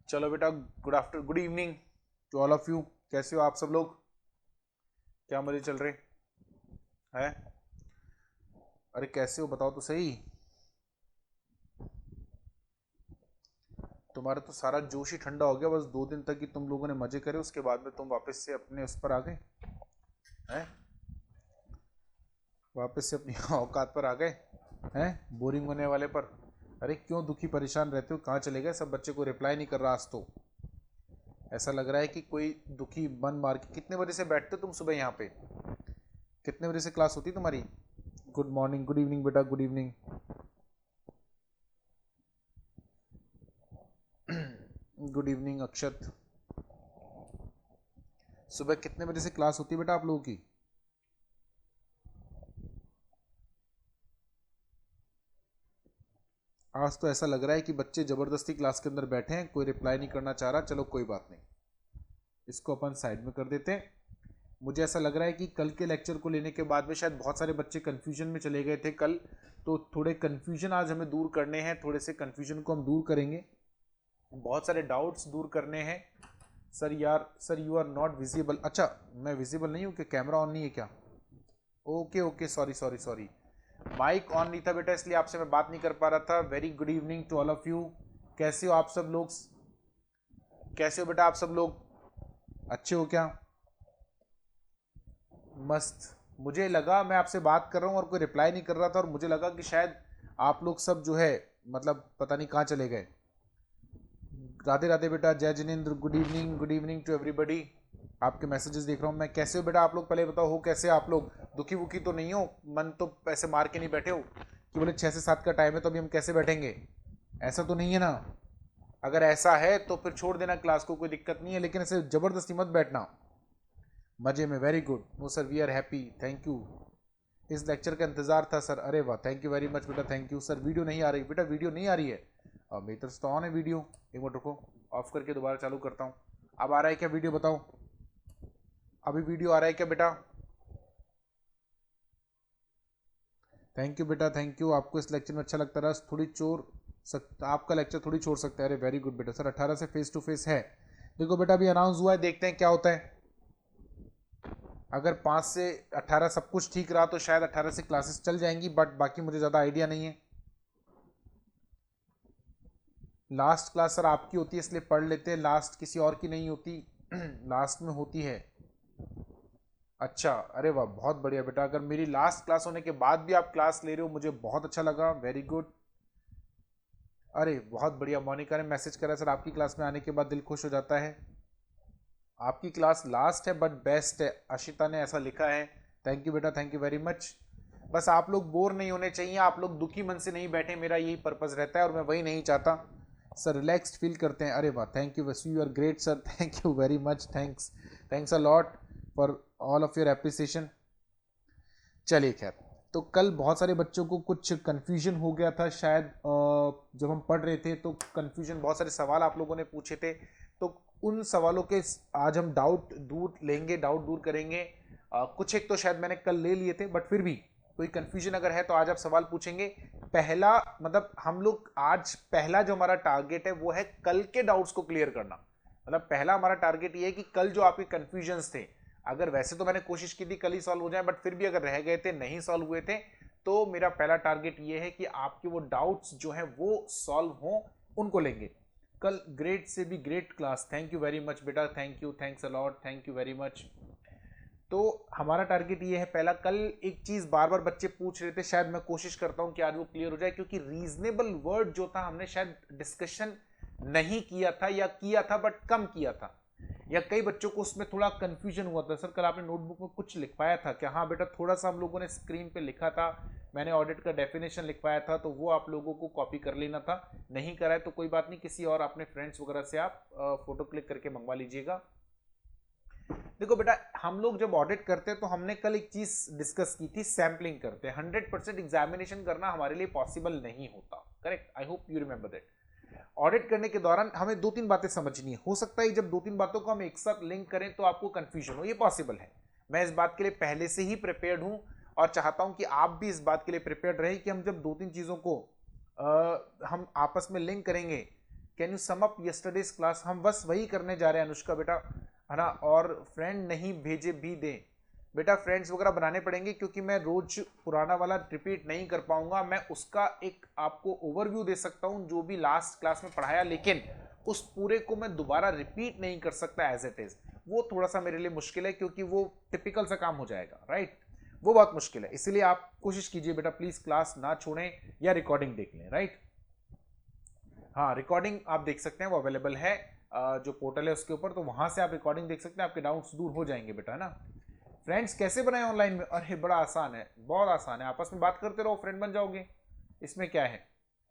चलो बेटा, good evening to all of you. कैसे हो आप सब लोग? क्या मजे चल रहे हैं? अरे कैसे हो बताओ तो सही। तुम्हारा तो सारा जोश ही ठंडा हो गया, बस 2 दिन तक ही तुम लोगों ने मजे करे, उसके बाद में तुम वापस से अपने उस पर आ गए हैं। वापस से अपनी औकात पर आ गए हैं, बोरिंग होने वाले पर। अरे क्यों दुखी परेशान रहते हो? कहाँ चले गए सब? बच्चे को रिप्लाई नहीं कर रहा आज तो। ऐसा लग रहा है कि कोई दुखी मन मार के। कितने बजे से बैठते हो तुम सुबह यहाँ पे? कितने बजे से क्लास होती है तुम्हारी? गुड मॉर्निंग, गुड इवनिंग बेटा, गुड इवनिंग। गुड इवनिंग अक्षत। सुबह कितने बजे से क्लास होती है बेटा आप लोगों की? आज तो ऐसा लग रहा है कि बच्चे जबरदस्ती क्लास के अंदर बैठे हैं, कोई रिप्लाई नहीं करना चाह रहा। चलो कोई बात नहीं, इसको अपन साइड में कर देते हैं। मुझे ऐसा लग रहा है कि कल के लेक्चर को लेने के बाद में शायद बहुत सारे बच्चे कंफ्यूजन में चले गए थे कल। तो थोड़े कंफ्यूजन आज हमें दूर करने हैं, थोड़े से कंफ्यूजन को हम दूर करेंगे। बहुत सारे डाउट्स दूर करने हैं। सर यार, sir you are not visible. अच्छा, मैं विजिबल नहीं हूँ कि कैमरा ऑन नहीं है क्या? Okay okay, sorry sorry sorry. Mic on नहीं था बेटा, इसलिए आपसे मैं बात नहीं कर पा रहा था। Very good evening to all of you. कैसे हो आप सब लोग? कैसे हो बेटा आप सब लोग? अच्छे हो क्या? मस्त। मुझे लगा मैं आपसे बात कर रहा हूँ और कोई रिप्लाई नहीं कर रहा था, और मुझे लगा कि शायद आप लोग सब जो है, मतलब पता नहीं कहाँ चले गए। राधे राधे बेटा, Jai Jinendra, good evening to everybody. आपके मैसेजेस देख रहा हूँ मैं। कैसे हो बेटा आप लोग? पहले बताओ हो कैसे आप लोग? दुखी वुखी तो नहीं हो? मन तो ऐसे मार के नहीं बैठे हो कि बोले 6 से 7 का टाइम है तो अभी हम कैसे बैठेंगे? ऐसा तो नहीं है ना? अगर ऐसा है तो फिर छोड़ देना क्लास को, कोई दिक्कत नहीं है, लेकिन ऐसे जबरदस्ती मत बैठना। मजे में। Very good. No sir, we are happy, thank you. इस लेक्चर का इंतजार था सर। अरे वाह, थैंक यू वेरी मच बेटा, थैंक यू सर। वीडियो नहीं आ रही बेटा? वीडियो नहीं आ रही है? अब मेरी तरफ से तो ऑन है वीडियो। एक मिनट रुको, ऑफ करके दोबारा चालू करता हूँ। अब आ रहा है क्या वीडियो? बताओ, अभी वीडियो आ रहा है क्या बेटा? थैंक यू बेटा, थैंक यू। आपको इस लेक्चर में अच्छा लगता रहा? थोड़ी चोर आपका लेक्चर थोड़ी छोड़ सकते हैं। अरे वेरी गुड बेटा। सर 18 से फेस टू फेस है। देखो बेटा, अभी अनाउंस हुआ है, देखते हैं क्या होता है। अगर 5 से 18 सब कुछ ठीक रहा तो शायद 18 से क्लासेस चल जाएंगी, बट बाकी मुझे ज़्यादा आइडिया नहीं है। लास्ट क्लास सर आपकी होती है इसलिए पढ़ लेते हैं, लास्ट किसी और की नहीं होती। लास्ट में होती है। अच्छा, अरे वाह, बहुत बढ़िया बेटा। अगर मेरी लास्ट क्लास होने के बाद भी आप क्लास ले रहे हो, मुझे बहुत अच्छा लगा। Very good. अरे बहुत बढ़िया। मोनिका ने मैसेज करा सर, आपकी क्लास में आने के बाद दिल खुश हो जाता है। आपकी क्लास लास्ट है बट बेस्ट है, अशिता ने ऐसा लिखा है। थैंक यू बेटा, थैंक यू वेरी मच। बस आप लोग बोर नहीं होने चाहिए, आप लोग दुखी मन से नहीं बैठे, मेरा यही पर्पस रहता है और मैं वही नहीं चाहता। सर रिलैक्स्ड फील करते हैं। अरे वाह, thank you Vasu, you are great sir, thank you very much, thanks. Thanks a lot for all of your appreciation. चलिए खैर, तो कल बहुत सारे बच्चों को कुछ कन्फ्यूजन हो गया था शायद। जब हम पढ़ रहे थे तो कन्फ्यूजन, बहुत सारे सवाल आप लोगों ने पूछे थे, तो उन सवालों के आज हम डाउट दूर लेंगे, डाउट दूर करेंगे। कुछ एक तो शायद मैंने कल ले लिए थे, बट फिर भी कोई कन्फ्यूजन अगर है तो आज आप सवाल पूछेंगे। पहला मतलब हम लोग आज पहला जो हमारा टारगेट है वो है कल के डाउट्स को क्लियर करना। मतलब पहला हमारा टारगेट ये है कि कल जो आपके कन्फ्यूजन्स थे, अगर वैसे तो मैंने कोशिश की थी कल ही सॉल्व हो जाए, बट फिर भी अगर रह गए थे, नहीं सॉल्व हुए थे, तो मेरा पहला टारगेट ये है कि आपके वो डाउट्स जो हैं वो सॉल्व हों, उनको लेंगे कल। ग्रेट से भी great class, thank you very much बेटा, thank you, thanks a lot, thank you very much. तो हमारा टारगेट ये है पहला। कल एक चीज बार बार बच्चे पूछ रहे थे, शायद मैं कोशिश करता हूं कि आज वो क्लियर हो जाए, क्योंकि रीजनेबल वर्ड जो था हमने शायद डिस्कशन नहीं किया था, या किया था बट कम किया था, या कई बच्चों को उसमें थोड़ा कंफ्यूजन हुआ था। सर कल आपने नोटबुक में कुछ लिखवाया था क्या? हाँ बेटा, थोड़ा सा हम लोगों ने स्क्रीन पे लिखा था, मैंने ऑडिट का डेफिनेशन लिखवाया था, तो वो आप लोगों को कॉपी कर लेना था। नहीं करा है तो कोई बात नहीं, किसी और अपने फ्रेंड्स वगैरह से आप फोटो क्लिक करके मंगवा लीजिएगा। देखो बेटा, हम लोग जब ऑडिट करते हैं तो हमने कल एक चीज डिस्कस की थी, सैम्पलिंग करते हैं। 100% एग्जामिनेशन करना हमारे लिए पॉसिबल नहीं होता, correct? I hope you remember that. Audit करने के दौरान हमें 2-3 बातें समझनी है। हो सकता है जब 2-3 बातों को हम एक साथ लिंक करें तो आपको कंफ्यूजन हो, ये पॉसिबल है। मैं इस बात के लिए पहले से ही प्रिपेयर्ड हूं, और चाहता हूं कि आप भी इस बात के लिए प्रिपेयर्ड रहे कि हम जब 2-3 चीजों को हम आपस में लिंक करेंगे can you sum up yesterday's class. हम बस वही करने जा रहे हैं अनुष्का बेटा, है ना। और फ्रेंड नहीं भेजे भी दें बेटा, फ्रेंड्स वगैरह बनाने पड़ेंगे क्योंकि मैं रोज पुराना वाला रिपीट नहीं कर पाऊंगा। मैं उसका एक आपको ओवरव्यू दे सकता हूं जो भी लास्ट क्लास में पढ़ाया, लेकिन उस पूरे को मैं दोबारा रिपीट नहीं कर सकता एज इट इज। वो थोड़ा सा मेरे लिए मुश्किल है क्योंकि वो टिपिकल सा काम हो जाएगा, राइट। वो बहुत मुश्किल है, इसीलिए आप कोशिश कीजिए बेटा प्लीज क्लास ना छोड़ें या रिकॉर्डिंग देख लें, राइट। हाँ, रिकॉर्डिंग आप देख सकते हैं, वो अवेलेबल है जो पोर्टल है उसके ऊपर, तो वहां से आप रिकॉर्डिंग देख सकते हैं, आपके डाउट्स दूर हो जाएंगे बेटा, है ना। फ्रेंड्स कैसे बनाए ऑनलाइन में? अरे बड़ा आसान है, बहुत आसान है, आपस में बात करते रहो, फ्रेंड बन जाओगे, इसमें क्या है।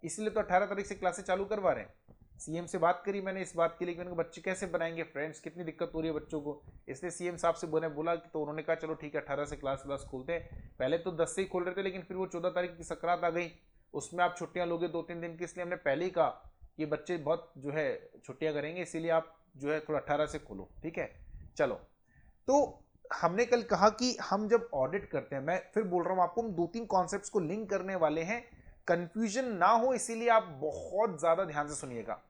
इसलिए तो 18 तारीख से क्लासेस चालू करवा रहे हैं। सीएम से बात करी मैंने इस बात के लिए कि मैंने बच्चे कैसे बनाएंगे फ्रेंड्स, कितनी दिक्कत हो रही है बच्चों को, इसलिए सीएम साहब से बोला कि, तो उन्होंने कहा चलो ठीक है 18 से क्लास खोलते हैं। पहले तो 10 से ही खोल रहे थे, लेकिन फिर वो 14 तारीख की सकरात आ गई, उसमें आप छुट्टियां लोगे 2-3 दिन की, इसलिए हमने पहले ही कहा ये बच्चे बहुत जो है छुट्टियां करेंगे, इसीलिए आप जो है थोड़ा 18 से खोलो, ठीक है। चलो, तो हमने कल कहा कि हम जब ऑडिट करते हैं, मैं फिर बोल रहा हूं आपको, हम 2-3 कॉन्सेप्ट्स को लिंक करने वाले हैं, कंफ्यूजन ना हो इसीलिए आप बहुत ज्यादा ध्यान से सुनिएगा।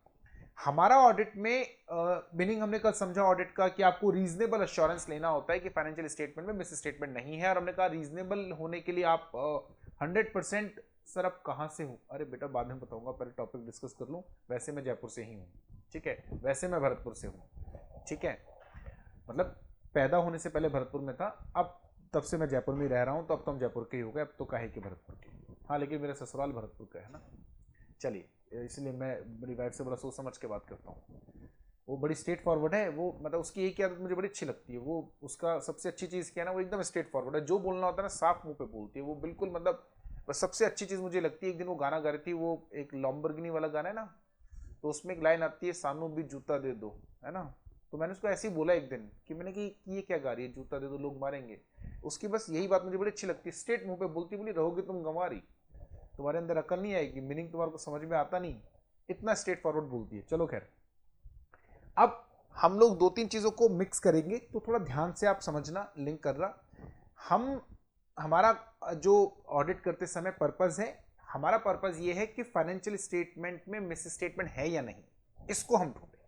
हमारा ऑडिट में मीनिंग हमने कल समझा ऑडिट का कि आपको रीजनेबल अश्योरेंस लेना होता है कि फाइनेंशियल स्टेटमेंट में मिस स्टेटमेंट नहीं है, और हमने कहा रीजनेबल होने के लिए आप 100%। सर अब कहां से हूं? अरे बेटा बाद में बताऊंगा, पहले टॉपिक डिस्कस कर लूं। वैसे मैं जयपुर से ही हूं, ठीक है, वैसे मैं भरतपुर से हूं, ठीक है, मतलब पैदा होने से पहले भरतपुर में था, अब तब से मैं जयपुर में ही रह रहा हूं, तो अब तो हम जयपुर के ही हो गए, अब तो काहे के भरतपुर के। हाँ, लेकिन मेरा ससुराल भरतपुर का है ना। चलिए, इसलिए मैं मेरी वाइफ से बड़ा सोच समझ के बात करता हूँ। वो बड़ी स्ट्रेट फॉरवर्ड है, वो मतलब उसकी एक आदत मुझे बड़ी अच्छी लगती है, वो उसका सबसे अच्छी चीज़ क्या है ना, वो एकदम स्ट्रेट फॉरवर्ड है, जो बोलना होता है ना साफ मुंह पे बोलती है वो, बिल्कुल मतलब बस सबसे अच्छी चीज़ मुझे लगती है। एक दिन वो गाना गा रही थी, वो एक लॉम्बोर्गिनी वाला गाना है ना, तो उसमें एक लाइन आती है, सानू भी जूता दे दो, है ना। तो मैंने उसको ऐसे ही बोला एक दिन कि मैंने कि ये क्या गा रही है, जूता दे दो लोग मारेंगे। उसकी बस यही बात मुझे बड़ी अच्छी लगती है, स्ट्रेट मुंह पे बोलती, बोली रहोगे तुम गंवारी, तुम्हारे अंदर अकल नहीं आएगी, मीनिंग तुम्हारे को समझ में आता नहीं, इतना स्ट्रेट फॉरवर्ड बोलती है। चलो खैर, अब हम लोग 2-3 चीजों को मिक्स करेंगे, तो थोड़ा ध्यान से आप समझना, लिंक कर रहा। हमारा जो ऑडिट करते समय पर्पस है, हमारा पर्पस ये है कि फाइनेंशियल स्टेटमेंट में मिस स्टेटमेंट है या नहीं, इसको हम ढूंढें,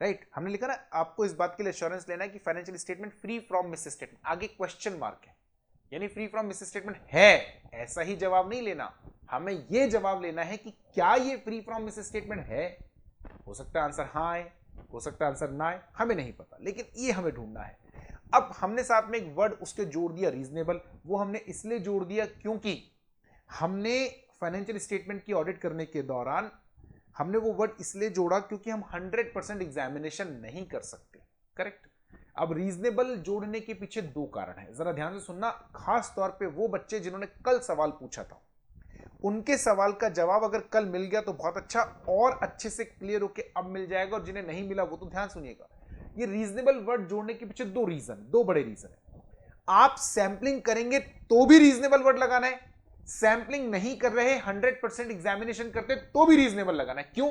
राइट। हमने लिखा ना आपको इस बात के लिए एश्योरेंस लेना है कि financial statement free from miss statement, आगे क्वेश्चन मार्क है, यानी फ्री फ्रॉम मिस स्टेटमेंट है, ऐसा ही जवाब नहीं लेना, हमें यह जवाब लेना है कि क्या ये फ्री फ्रॉम मिस स्टेटमेंट है। हो सकता है आंसर हाँ आए, हो सकता है आंसर ना आए, हमें नहीं पता, लेकिन ये हमें ढूंढना है। अब हमने साथ में एक वर्ड उसके जोड़ दिया, रीजनेबल। वो हमने इसलिए जोड़ दिया क्योंकि हमने फाइनेंशियल स्टेटमेंट की ऑडिट करने के दौरान हमने वो वर्ड इसलिए जोड़ा क्योंकि हम 100% एग्जामिनेशन नहीं कर सकते, करेक्ट। अब रीजनेबल जोड़ने के पीछे 2 कारण है, जरा ध्यान से सुनना, खास तौर पे वो बच्चे जिन्होंने कल सवाल पूछा था, उनके सवाल का जवाब अगर कल मिल गया तो बहुत अच्छा, और अच्छे से क्लियर होके अब मिल जाएगा, और जिन्हें नहीं मिला वो तो ध्यान सुनिएगा। ये रीजनेबल वर्ड जोड़ने के पीछे 2 बड़े रीजन है। आप सैंपलिंग करेंगे तो भी रीजनेबल वर्ड लगाना है, सैंपलिंग नहीं कर रहे 100% एग्जामिनेशन करते तो भी रीजनेबल लगाना है। क्यों,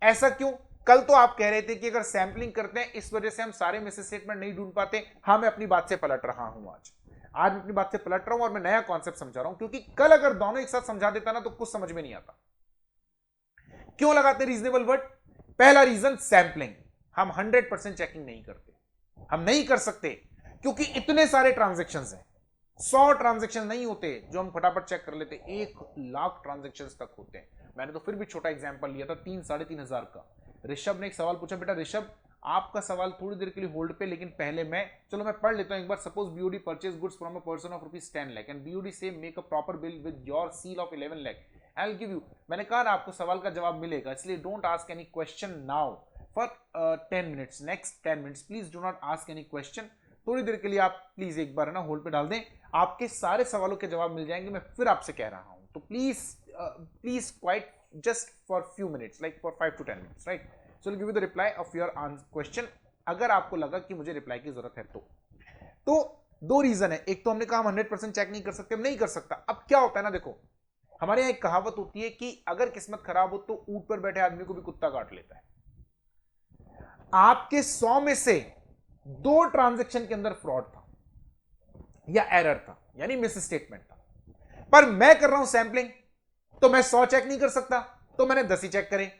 ऐसा क्यों? कल तो आप कह रहे थे कि अगर सैंपलिंग करते हैं इस वजह से हम सारे मिस स्टेटमेंट नहीं ढूंढ पाते। हाँ, मैं अपनी बात से पलट रहा हूं, आज मैं अपनी बात से पलट रहा हूं और मैं नया कॉन्सेप्ट समझा रहा हूं, क्योंकि कल अगर दोनों एक साथ समझा देता ना तो कुछ समझ में नहीं आता। क्यों लगाते रीजनेबल वर्ड? पहला रीजन सैंपलिंग, हम 100% चेकिंग नहीं करते, हम नहीं कर सकते क्योंकि इतने सारे ट्रांजेक्शन हैं, 100 ट्रांजेक्शन नहीं होते जो हम फटाफट चेक कर लेते, 1,00,000 ट्रांजेक्शन तक होते हैं। मैंने तो फिर भी छोटा एग्जांपल लिया था 3-3.5 हजार का। ऋषभ ने एक सवाल पूछा, बेटा ऋषभ आपका सवाल थोड़ी देर के लिए होल्ड पे, लेकिन पहले मैं पढ़ लेता हूं एक बार। Suppose BOD purchase goods from a person of ₹10 lakh and BOD से make a proper bill with your seal of 11 lakh, I will give you. मैंने कहा ना आपको सवाल का जवाब मिलेगा, इसलिए don't ask any question now for 10 minutes, next 10 minutes please do not ask any question. थोड़ी देर के लिए आप प्लीज एक बार ना होल्ड पे डाल दें, आपके सारे सवालों के जवाब मिल जाएंगे, मैं फिर आपसे कह रहा हूं। तो please quite just for few minutes, like for 5 to 10 minutes, right. So give you the reply off your question, अगर आपको लगा कि मुझे रिप्लाई की जरूरत है तो 2 रीजन है। एक तो हमने कहा हम 100% चेक नहीं कर सकते, हम नहीं कर सकता। अब क्या होता है ना, देखो हमारे यहां एक कहावत होती है कि अगर किस्मत खराब हो तो ऊंट पर बैठे आदमी को भी कुत्ता काट लेता है। आपके 100 में से 2 ट्रांजैक्शन के अंदर फ्रॉड था या एरर था, यानी मिस स्टेटमेंट था, पर मैं कर रहा हूं सैंपलिंग, तो मैं 100 चेक नहीं कर सकता, तो मैंने 10 ही चेक करे,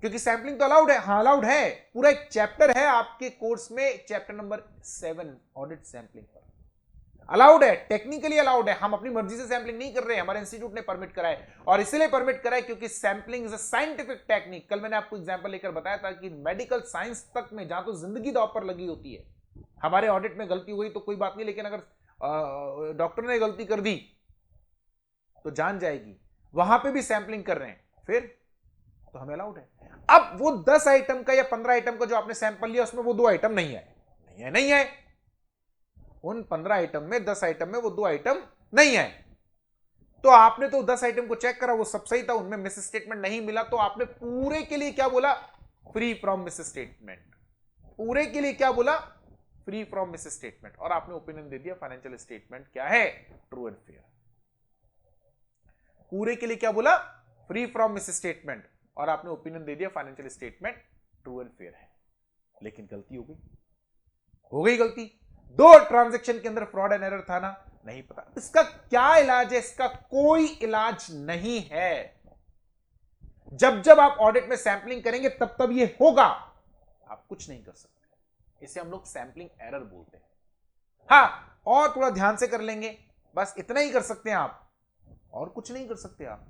क्योंकि सैंपलिंग तो अलाउड है, हाँ अलाउड है, पूरा एक चैप्टर है आपके कोर्स में, चैप्टर नंबर 7 ऑडिट सैंपलिंग पर अलाउड है, टेक्निकली अलाउड है। हम अपनी मर्जी से सैंपलिंग नहीं कर रहे हैं, हमारे इंस्टीट्यूट ने परमिट कराए, और इसलिए परमिट कराए क्योंकि sampling is a scientific technique. कल मैंने आपको एग्जांपल लेकर बताया था कि मेडिकल साइंस तक में जहां तो जिंदगी दांव पर लगी होती है, हमारे ऑडिट में गलती हुई तो कोई बात नहीं, लेकिन अगर डॉक्टर ने गलती कर दी तो जान जाएगी, वहां पे भी सैंपलिंग कर रहे हैं, फिर तो हमें अलाउड है। अब वो 10 आइटम का या 15 आइटम का जो आपने सैंपल लिया उसमें वो 2 आइटम नहीं है, नहीं है, नहीं है, उन 15 आइटम में 10 आइटम में वो 2 आइटम नहीं है, तो आपने तो 10 आइटम को चेक करा, वो सब सही था, उनमें मिस स्टेटमेंट नहीं मिला, तो आपने पूरे के लिए क्या बोला, फ्री फ्रॉम मिस स्टेटमेंट। पूरे के लिए क्या बोला, फ्री फ्रॉम मिस स्टेटमेंट, और आपने ओपिनियन दे दिया फाइनेंशियल स्टेटमेंट क्या है, ट्रू एंड फेयर। पूरे के लिए क्या बोला, फ्री फ्रॉम मिस स्टेटमेंट, और आपने ओपिनियन दे दिया financial statement true and fair है। लेकिन गलती हो गई गलती, 2 ट्रांजैक्शन के अंदर फ्रॉड एंड एरर था ना, नहीं पता, इसका क्या इलाज है, इसका कोई इलाज नहीं है। जब जब आप ऑडिट में सैंपलिंग करेंगे तब तब ये होगा, आप कुछ नहीं कर सकते, इसे हम लोग सैंपलिंग एरर बोलते हैं। हाँ, और थोड़ा ध्यान से कर लेंगे, बस इतना ही कर सकते हैं आप, और कुछ नहीं कर सकते आप।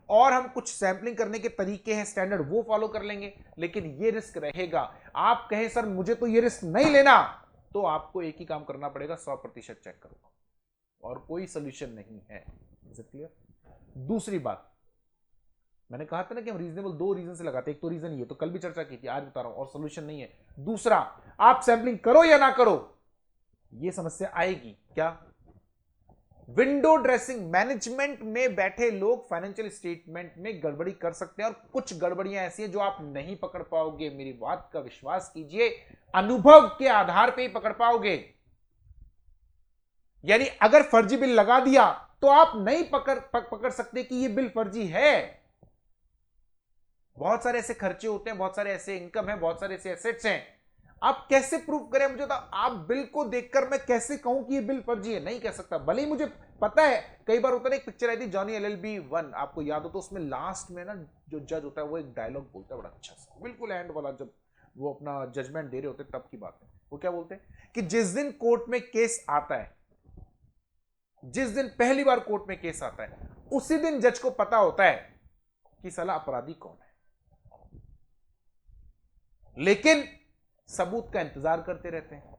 और हम कुछ सैंपलिंग करने के तरीके हैं स्टैंडर्ड, वो फॉलो कर लेंगे, लेकिन ये रिस्क रहेगा। आप कहें सर मुझे तो ये रिस्क नहीं लेना, तो आपको एक ही काम करना पड़ेगा, 100% चेक करो, और कोई सोल्यूशन नहीं है। Is it clear? दूसरी बात, मैंने कहा था ना कि हम रीजनेबल 2 रीजन से लगाते हैं, एक तो रीजन ये तो कल भी चर्चा की थी, आज बता रहा हूं, और सोल्यूशन नहीं है। दूसरा, आप सैंपलिंग करो या ना करो, ये समस्या आएगी क्या, विंडो ड्रेसिंग। मैनेजमेंट में बैठे लोग फाइनेंशियल स्टेटमेंट में गड़बड़ी कर सकते हैं, और कुछ गड़बड़ियां ऐसी हैं जो आप नहीं पकड़ पाओगे, मेरी बात का विश्वास कीजिए, अनुभव के आधार पे ही पकड़ पाओगे। यानी अगर फर्जी बिल लगा दिया तो आप नहीं पकड़ सकते कि यह बिल फर्जी है। बहुत सारे ऐसे खर्चे होते हैं, बहुत सारे ऐसे इनकम है, बहुत सारे ऐसे एसेट्स हैं, आप कैसे प्रूव करें मुझे, तो आप बिल को देखकर मैं कैसे कहूं कि ये बिल फर्जी है, नहीं कह सकता, भले ही मुझे पता है। कई बार होता है, एक पिक्चर आई थी जॉनी LLB 1, आपको याद हो तो, उसमें लास्ट में ना जो जज होता है वो एक डायलॉग बोलता है बड़ा अच्छा सा, बिल्कुल एंड वाला, जब वो अपना जजमेंट दे रहे होते तब की बात है। वो क्या बोलते हैं कि जिस दिन कोर्ट में केस आता है, जिस दिन पहली बार कोर्ट में केस आता है, उसी दिन जज को पता होता है कि साला अपराधी कौन है, लेकिन सबूत का इंतजार करते रहते हैं।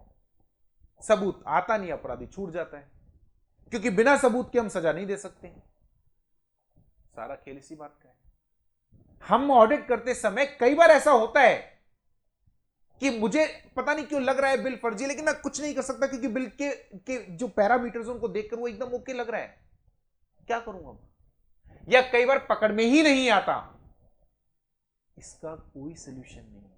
सबूत आता नहीं, अपराधी छूट जाता है, क्योंकि बिना सबूत के हम सजा नहीं दे सकते। सारा खेल इसी बात का है। हम ऑडिट करते समय कई बार ऐसा होता है कि मुझे पता नहीं क्यों लग रहा है बिल फर्जी, लेकिन मैं कुछ नहीं कर सकता क्योंकि बिल के जो पैरामीटर्स उनको देखकर वो एकदम ओके लग रहा है, क्या करूंगा। या कई बार पकड़ में ही नहीं आता, इसका कोई सोल्यूशन नहीं है।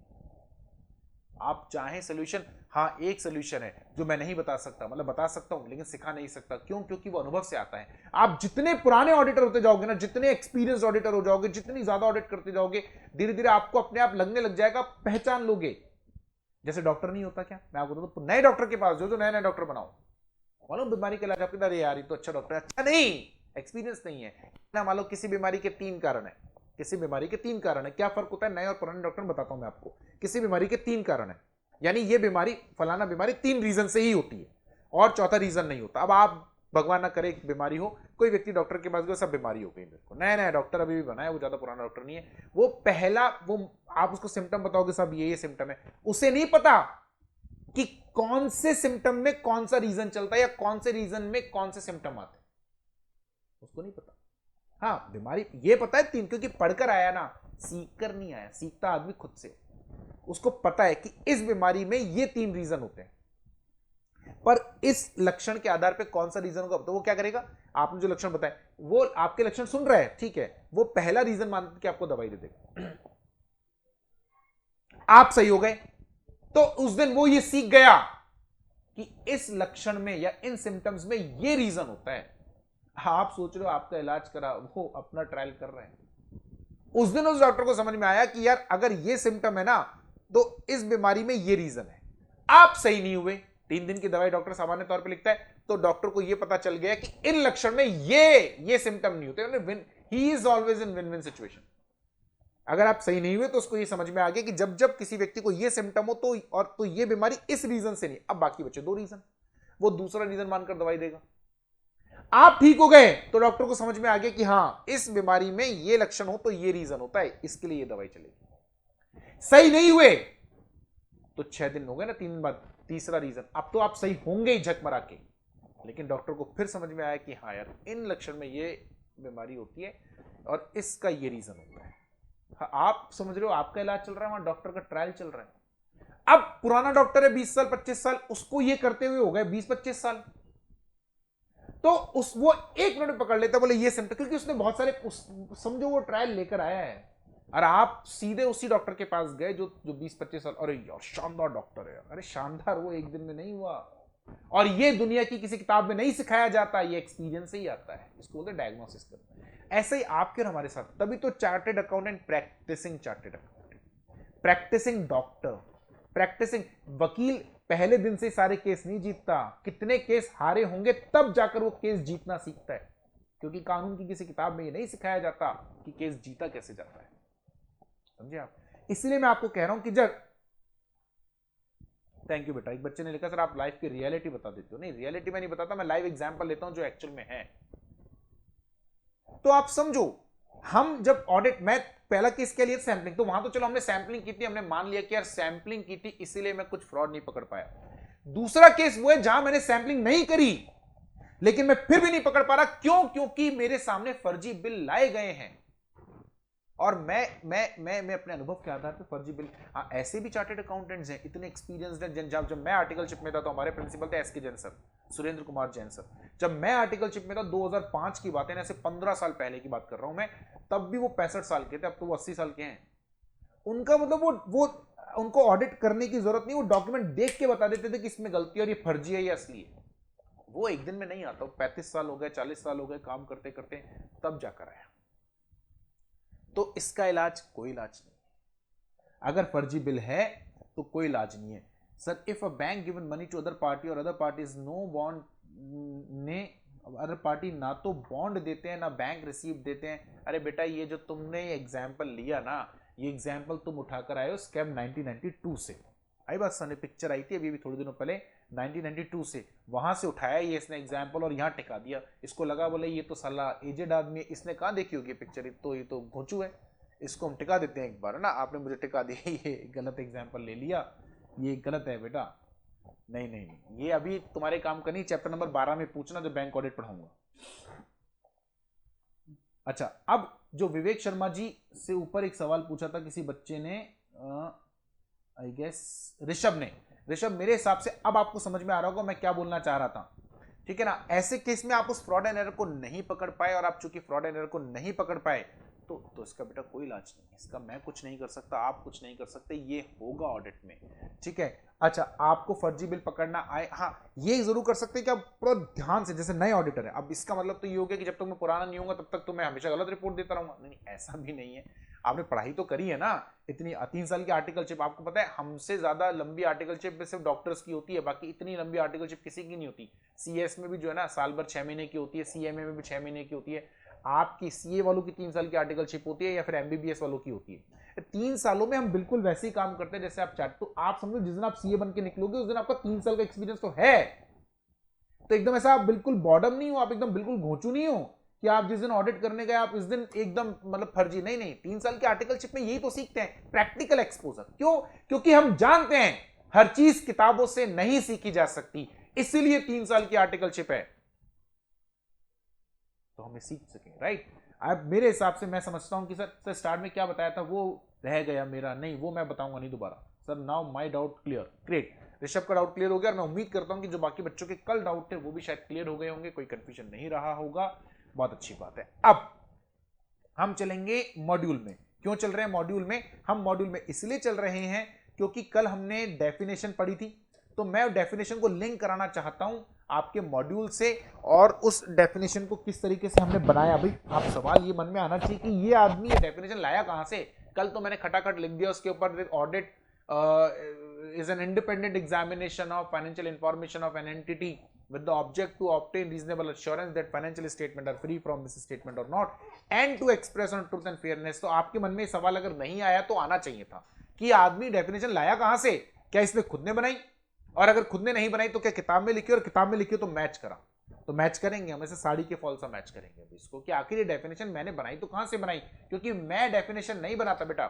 आप चाहें सोल्यूशन, हाँ एक सोल्यूशन है जो मैं नहीं बता सकता, मतलब बता सकता हूं लेकिन सिखा नहीं सकता, क्यों, क्योंकि वो अनुभव से आता है। आप जितने पुराने ऑडिटर होते जाओगे ना, जितने एक्सपीरियंस ऑडिटर हो जाओगे, जितनी ज्यादा ऑडिट करते जाओगे, धीरे धीरे आपको अपने आप लगने लग जाएगा, पहचान लोगे। जैसे डॉक्टर नहीं होता क्या, मैं आपको बताऊं, नए डॉक्टर के पास जो नए नए डॉक्टर बनाओ, मालूम बीमारी के इलाज आपके, अरे यार ये तो अच्छा डॉक्टर है, अच्छा नहीं, एक्सपीरियंस नहीं है ना। मान लो किसी बीमारी के 3 कारण है, किसी बीमारी के 3 कारण है, क्या फर्क होता है नए और पुराने डॉक्टर में, बताता हूं मैं आपको। किसी बीमारी के 3 कारण है, यानी ये बीमारी, फलाना बीमारी 3 रीजन से ही होती है, और चौथा रीजन नहीं होता। अब आप भगवान ना करे बीमारी हो, कोई व्यक्ति डॉक्टर के पास गया, सब बीमारी हो गई, मेरे को नया नया डॉक्टर अभी भी बनाया, वो ज्यादा पुराना डॉक्टर नहीं है, वो पहला, वो आप उसको सिम्टम बताओगे सब ये सिम्टम है, उसे नहीं पता कि कौन से सिम्टम में कौन सा रीजन चलता है, या कौन से रीजन में कौन से सिम्टम आते हैं, उसको नहीं पता। हाँ बीमारी ये पता है 3, क्योंकि पढ़कर आया ना, सीख कर नहीं आया, सीखता आदमी खुद से, उसको पता है कि इस बीमारी में ये 3 रीजन होते हैं, पर इस लक्षण के आधार पे कौन सा रीजन होगा, तो वो क्या करेगा, आपने जो लक्षण बताए, वो आपके लक्षण सुन रहा है, ठीक है, वो पहला रीजन मान के आपको दवाई दे देगा। आप सही हो गए, तो उस दिन वो ये सीख गया कि इस लक्षण में या इन सिम्टम्स में ये रीजन होता है। आप सोच रहे हो आपका इलाज करा, वो अपना ट्रायल कर रहे हैं, उस दिन उस डॉक्टर को समझ में आया कि यार अगर ये सिम्टम है ना, तो इस बीमारी में ये रीजन है। आप सही नहीं हुए, 3 दिन की दवाई डॉक्टर सामान्य तौर पे लिखता है, तो डॉक्टर को ये पता चल गया कि इन लक्षण में ये सिम्टम नहीं होते, he is always in win win situation. अगर आप सही नहीं हुए तो उसको ये समझ में आ गया कि जब जब किसी व्यक्ति को ये सिम्टम हो तो ये बीमारी इस रीजन से नहीं, अब बाकी बचे 2 रीजन, वो दूसरा रीजन मानकर दवाई देगा। आप ठीक हो गए तो डॉक्टर को समझ में आ गया कि हाँ इस बीमारी में ये लक्षण हो तो ये रीजन होता है, इसके लिए ये दवाई चलेगी। सही नहीं हुए तो 6 दिन हो गए ना, 3 दिन बाद तीसरा रीजन, अब तो आप सही होंगे ही झक मरा के, लेकिन डॉक्टर को फिर समझ में आया कि हाँ यार इन लक्षण में ये बीमारी होती है और इसका ये रीजन होता है। हाँ, आप समझ रहे हो, आपका इलाज चल रहा है, वहां डॉक्टर का ट्रायल चल रहा है। अब पुराना डॉक्टर है 20 साल 25 साल, उसको ये करते हुए हो गए 20-25 साल, तो वो 1 मिनट में पकड़ लेता, बोले ये सिम्टम, क्योंकि उसने बहुत सारे समझो वो ट्रायल लेकर आया है। और आप सीधे उसी डॉक्टर के पास गए जो 20-25 साल, अरे यार शानदार डॉक्टर है, अरे शानदार वो एक दिन में नहीं हुआ, और ये दुनिया की किसी किताब में नहीं सिखाया जाता, ये एक्सपीरियंस से ही आता है, इसको बोलते हैं डायग्नोसिस करना। ऐसे ही आपके और हमारे साथ, तभी तो chartered accountant, practising chartered accountant, practising doctor, practising वकील पहले दिन से सारे केस नहीं जीतता, कितने केस हारे होंगे तब जाकर वो केस जीतना सीखता है, क्योंकि कानून की किसी किताब में ये नहीं सिखाया जाता कि केस जीता कैसे जाता है, समझे आप। इसलिए मैं आपको कह रहा हूं कि जब, थैंक यू बेटा, एक बच्चे ने लिखा सर आप लाइफ की रियलिटी बता देते हो। नहीं, रियलिटी मैं नहीं बताता, मैं लाइव एग्जांपल लेता हूं जो एक्चुअल में है। तो आप समझो, हम जब ऑडिट, मैं पहला केस क्या लिया सैंपलिंग, तो वहां तो चलो हमने सैंपलिंग की थी, हमने मान लिया कि यार सैंपलिंग की थी इसीलिए मैं कुछ फ्रॉड नहीं पकड़ पाया। दूसरा केस वो है जहां मैंने सैंपलिंग नहीं करी लेकिन मैं फिर भी नहीं पकड़ पा रहा, क्यों? क्योंकि मेरे सामने फर्जी बिल लाए गए हैं और मैं अपने अनुभव के आधार पर फर्जी बिल। हाँ, ऐसे भी चार्टेड अकाउंटेंट्स हैं, इतने एक्सपीरियंस्ड हैं। जब मैं आर्टिकलशिप में था तो हमारे प्रिंसिपल थे SK Jain sir, Surendra Kumar Jain sir. जब मैं आर्टिकलशिप में था 2005 की बात है, ऐसे 15 साल पहले की बात कर रहा हूं मैं, तब भी वो 65 साल के थे, अब तो वो 80 साल के हैं। उनका मतलब वो उनको ऑडिट करने की जरूरत नहीं, वो डॉक्यूमेंट देख के बता देते थे कि इसमें गलती और ये फर्जी है या असली है। वो एक दिन में नहीं आता, 35 साल हो गए, 40 साल हो गए काम करते करते, तब जाकर आया। तो इसका इलाज, कोई इलाज नहीं। अगर फर्जी बिल है तो कोई इलाज नहीं है sir. If a bank given money to other party और other party is no bond ने, अदर पार्टी ना तो बॉन्ड देते हैं ना बैंक रिसीव देते हैं। अरे बेटा ये जो तुमने एग्जाम्पल लिया ना, ये एग्जाम्पल तुम उठाकर आए हो स्कैम 1992 से, आई बात सर, पिक्चर आई थी अभी थोड़े दिनों पहले 1992 से, वहां से उठाया ये इसने एग्जाम्पल और यहां टिका दिया। इसको लगा बोले ये तो साला एजेड आदमी है, इसने कहां देखी होगी पिक्चर, ये तो घोंचू है, इसको हम टिका देते हैं एक बार ना, आपने मुझे टिका दिया, ये गलत एग्जाम्पल ले लिया, ये गलत है बेटा। नहीं नहीं नहीं, ये अभी तुम्हारे काम का नहीं, चैप्टर नंबर 12 में पूछना जब बैंक ऑडिट पढ़ाऊंगा। अच्छा, अब जो विवेक शर्मा जी से ऊपर एक सवाल पूछा था किसी बच्चे ने, आई गेस ऋषभ, मेरे हिसाब से अब आपको समझ में आ रहा होगा मैं क्या बोलना चाह रहा था, ठीक है ना। ऐसे केस में आप उस फ्रॉड एंड एरर को नहीं पकड़ पाए, और आप चूंकि फ्रॉड एंड एरर को नहीं पकड़ पाए तो इसका बेटा कोई इलाज नहीं, इसका मैं कुछ नहीं कर सकता, आप कुछ नहीं कर सकते, ये होगा ऑडिट में, ठीक है। अच्छा, आपको फर्जी बिल पकड़ना आए, हाँ ये जरूर कर सकते हैं कि आप पूरा ध्यान से, जैसे नए ऑडिटर है, अब इसका मतलब तो ये हो गया कि जब तक मैं पुराना नहीं होगा तब तक तो मैं हमेशा गलत रिपोर्ट देता रहूंगा। नहीं, ऐसा भी नहीं है, आपने पढ़ाई तो करी है ना, इतनी 3 साल की आर्टिकलशिप, आपको पता है हमसे ज्यादा लंबी आर्टिकलशिप सिर्फ डॉक्टर्स की होती है, बाकी इतनी लंबी आर्टिकलशिप किसी की नहीं होती। सीएस में भी जो है ना साल भर 6 महीने की होती है, सीएमए में भी 6 महीने की होती है, आपकी सीए वालों की 3 साल की आर्टिकलशिप होती है, या फिर एमबीबीएस वालों की होती है। 3 सालों में हम बिल्कुल वैसे ही काम करते हैं जैसे आप चाहते, तो आप समझो जिस दिन आप सीए बन के निकलोगे उस दिन आपका 3 साल का एक्सपीरियंस तो है, तो एकदम ऐसा आप बिल्कुल बॉर्डम नहीं हो, आप एकदम बिल्कुल घोंचू नहीं हो कि आप जिस दिन ऑडिट करने गए आप इस दिन एकदम मतलब फर्जी, नहीं नहीं। 3 साल की आर्टिकलशिप में यही तो सीखते हैं, प्रैक्टिकल एक्सपोजर। क्यों? क्योंकि हम जानते हैं हर चीज किताबों से नहीं सीखी जा सकती, इसीलिए 3 साल की आर्टिकलशिप है, तो हमें सीख सकें, राइट। अब मेरे हिसाब से मैं समझता हूं कि सर स्टार्ट में क्या बताया था वो रह गया मेरा, नहीं वो मैं बताऊंगा नहीं दोबारा। Sir now my doubt clear, great, Rishabh का डाउट क्लियर हो गया, और मैं उम्मीद करता हूं कि जो बाकी बच्चों के कल डाउट थे वो भी शायद क्लियर हो गए होंगे, कोई कंफ्यूजन नहीं रहा होगा, बहुत अच्छी बात है। अब हम चलेंगे मॉड्यूल में। क्यों चल रहे हैं मॉड्यूल में? हम मॉड्यूल में इसलिए चल रहे हैं क्योंकि कल हमने डेफिनेशन पढ़ी थी, तो मैं डेफिनेशन को लिंक कराना चाहता हूं आपके मॉड्यूल से, और उस डेफिनेशन को किस तरीके से हमने बनाया। भाई आप सवाल ये मन में आना चाहिए कि ये आदमी ये डेफिनेशन लाया कहां से। कल तो मैंने खटाखट लिख दिया उसके ऊपर audit is an independent examination of financial information of an entity with the object to obtain reasonable assurance that financial statement are free from misstatement or not and to express on truth and fairness। तो आपके मन में सवाल अगर नहीं आया तो आना चाहिए था कि आदमी डेफिनेशन लाया कहां से, क्या इसने खुद ने बनाई, और अगर खुद ने नहीं बनाई तो क्या किताब में लिखी, और किताब में लिखी तो मैच करा। तो मैच करेंगे हम, ऐसे साड़ी के फॉल सा मैच करेंगे अभी इसको कि आखिर ये डेफिनेशन मैंने बनाई तो कहां से बनाई, क्योंकि मैं डेफिनेशन नहीं बनाता बेटा,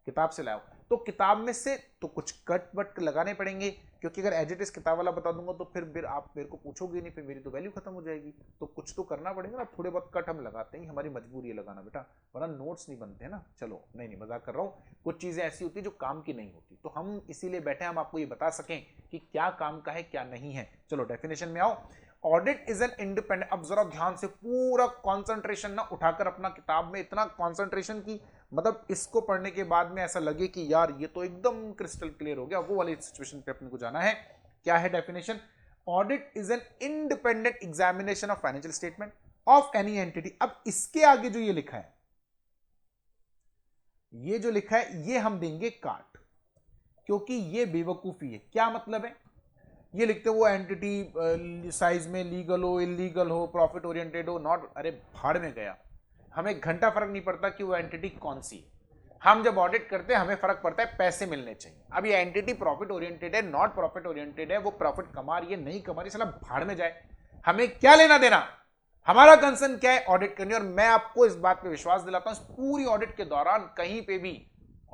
किताब से लाया। तो किताब में से तो कुछ कट वट लगाने पड़ेंगे, क्योंकि अगर एज इट इज किताब वाला बता दूंगा तो फिर आप मेरे को पूछोगे नहीं, फिर मेरी तो वैल्यू खत्म हो जाएगी। तो कुछ तो करना पड़ेगा ना, थोड़े बहुत कट हम लगाते हैं, हमारी मजबूरी है लगाना बेटा, वरना नोट्स नहीं बनते हैं ना। चलो नहीं मजाक कर रहा हूँ, कुछ चीजें ऐसी होती है जो काम की नहीं होती, तो हम इसीलिए बैठे हम आपको ये बता सकें कि क्या काम का है क्या नहीं है। चलो डेफिनेशन में आओ। ऑडिट इज एन इंडिपेंडेंट, अब जरा ध्यान से पूरा कंसंट्रेशन ना उठाकर अपना किताब में इतना कंसंट्रेशन की मतलब इसको पढ़ने के बाद में ऐसा लगे कि यार ये तो एकदम क्रिस्टल क्लियर हो गया, वो वाली सिचुएशन पे अपने को जाना है। क्या है definition? Audit is an independent examination of financial statement of any entity. अब इसके आगे जो ये लिखा है, ये जो लिखा है ये हम देंगे काट, क्योंकि ये बेवकूफी है। क्या मतलब है? ये लिखते हो वो एंटिटी साइज में लीगल हो, इलीगल हो, प्रॉफिट ओरिएंटेड हो, नॉट, अरे भाड़ में गया। हमें एक घंटा फर्क नहीं पड़ता कि वो एंटिटी कौन सी है। हम जब ऑडिट करते हैं हमें फर्क पड़ता है पैसे मिलने चाहिए। अब ये एंटिटी प्रॉफिट ओरिएंटेड है, नॉट प्रॉफिट ओरिएंटेड है, वो प्रॉफिट कमा रही है नहीं कमा रही, साला भाड़ में जाए, हमें क्या लेना देना। हमारा कंसर्न क्या है? ऑडिट करनी। और मैं आपको इस बात पे विश्वास दिलाता हूं, पूरी ऑडिट के दौरान कहीं पे भी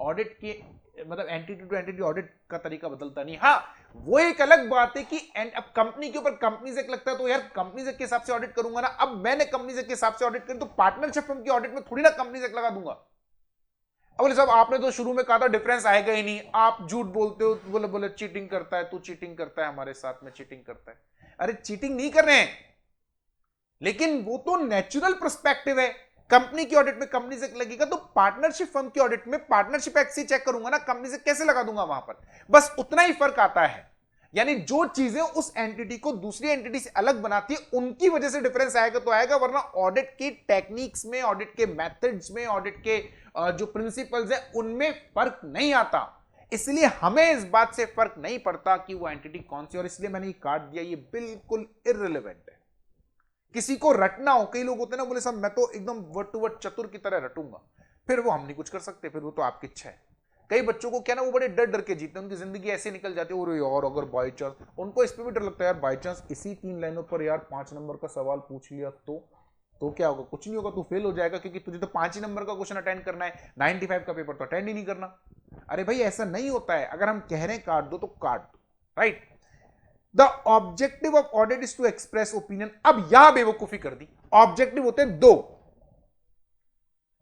ऑडिट के मतलब एंटिटी टू एंटिटी ऑडिट का तरीका बदलता नहीं। हाँ, वो एक अलग बात है कि अब कंपनी के ऊपर कंपनी से लगता है तो यार कंपनी से के हिसाब से ऑडिट करूंगा ना। अब मैंने कंपनी से के हिसाब से ऑडिट करी तो पार्टनरशिप फर्म की ऑडिट में थोड़ी ना कंपनी से लगा दूंगा। अब बोले साहब आपने तो शुरू में कहा था डिफरेंस आएगा ही नहीं, आप झूठ बोलते हो, बोले बोले चीटिंग करता है, तू चीटिंग करता है, हमारे साथ में चीटिंग करता है। अरे चीटिंग नहीं कर रहे हैं, लेकिन वो तो नेचुरल पर्सपेक्टिव है। कंपनी की ऑडिट में कंपनी से लगेगा तो पार्टनरशिप फर्म की ऑडिट में पार्टनरशिप एक्ट से चेक करूंगा ना, कंपनी से कैसे लगा दूंगा वहां पर। बस उतना ही फर्क आता है। यानी जो चीजें उस एंटिटी को दूसरी एंटिटी से अलग बनाती है उनकी वजह से डिफरेंस आएगा तो आएगा, वरना ऑडिट की टेक्निक्स में, ऑडिट के मेथड्स में, ऑडिट के जो प्रिंसिपल्स है उनमें फर्क नहीं आता। इसलिए हमें इस बात से फर्क नहीं पड़ता कि वो एंटिटी कौन सी, और इसलिए मैंने ये काट दिया, ये बिल्कुल इररिलेवेंट है। किसी को रटना हो, कई लोग होते हैं ना बोले साहब मैं तो एकदम वर्ड टू वर्ड चतुर की तरह रटूंगा, फिर वो हम नहीं कुछ कर सकते, फिर वो तो आपकी इच्छा है। कई बच्चों को क्या ना वो बड़े डर डर के जीते हैं, उनकी जिंदगी ऐसे निकल जाती है। और अगर बाई चांस, उनको इस पे भी डर लगता है यार बाई चांस इसी 3 लाइनों पर यार 5 नंबर का सवाल पूछ लिया तो क्या होगा? कुछ नहीं होगा, तू फेल हो जाएगा, क्योंकि तुझे तो 5 ही नंबर का क्वेश्चन अटेंड करना है, 95 का पेपर तो अटेंड ही नहीं करना। अरे भाई ऐसा नहीं होता है, अगर हम कह रहे हैं काट दो तो काट दो, right. The objective of audit is to express opinion. अब यहां बेवकूफी कर दी, ऑब्जेक्टिव होते हैं 2,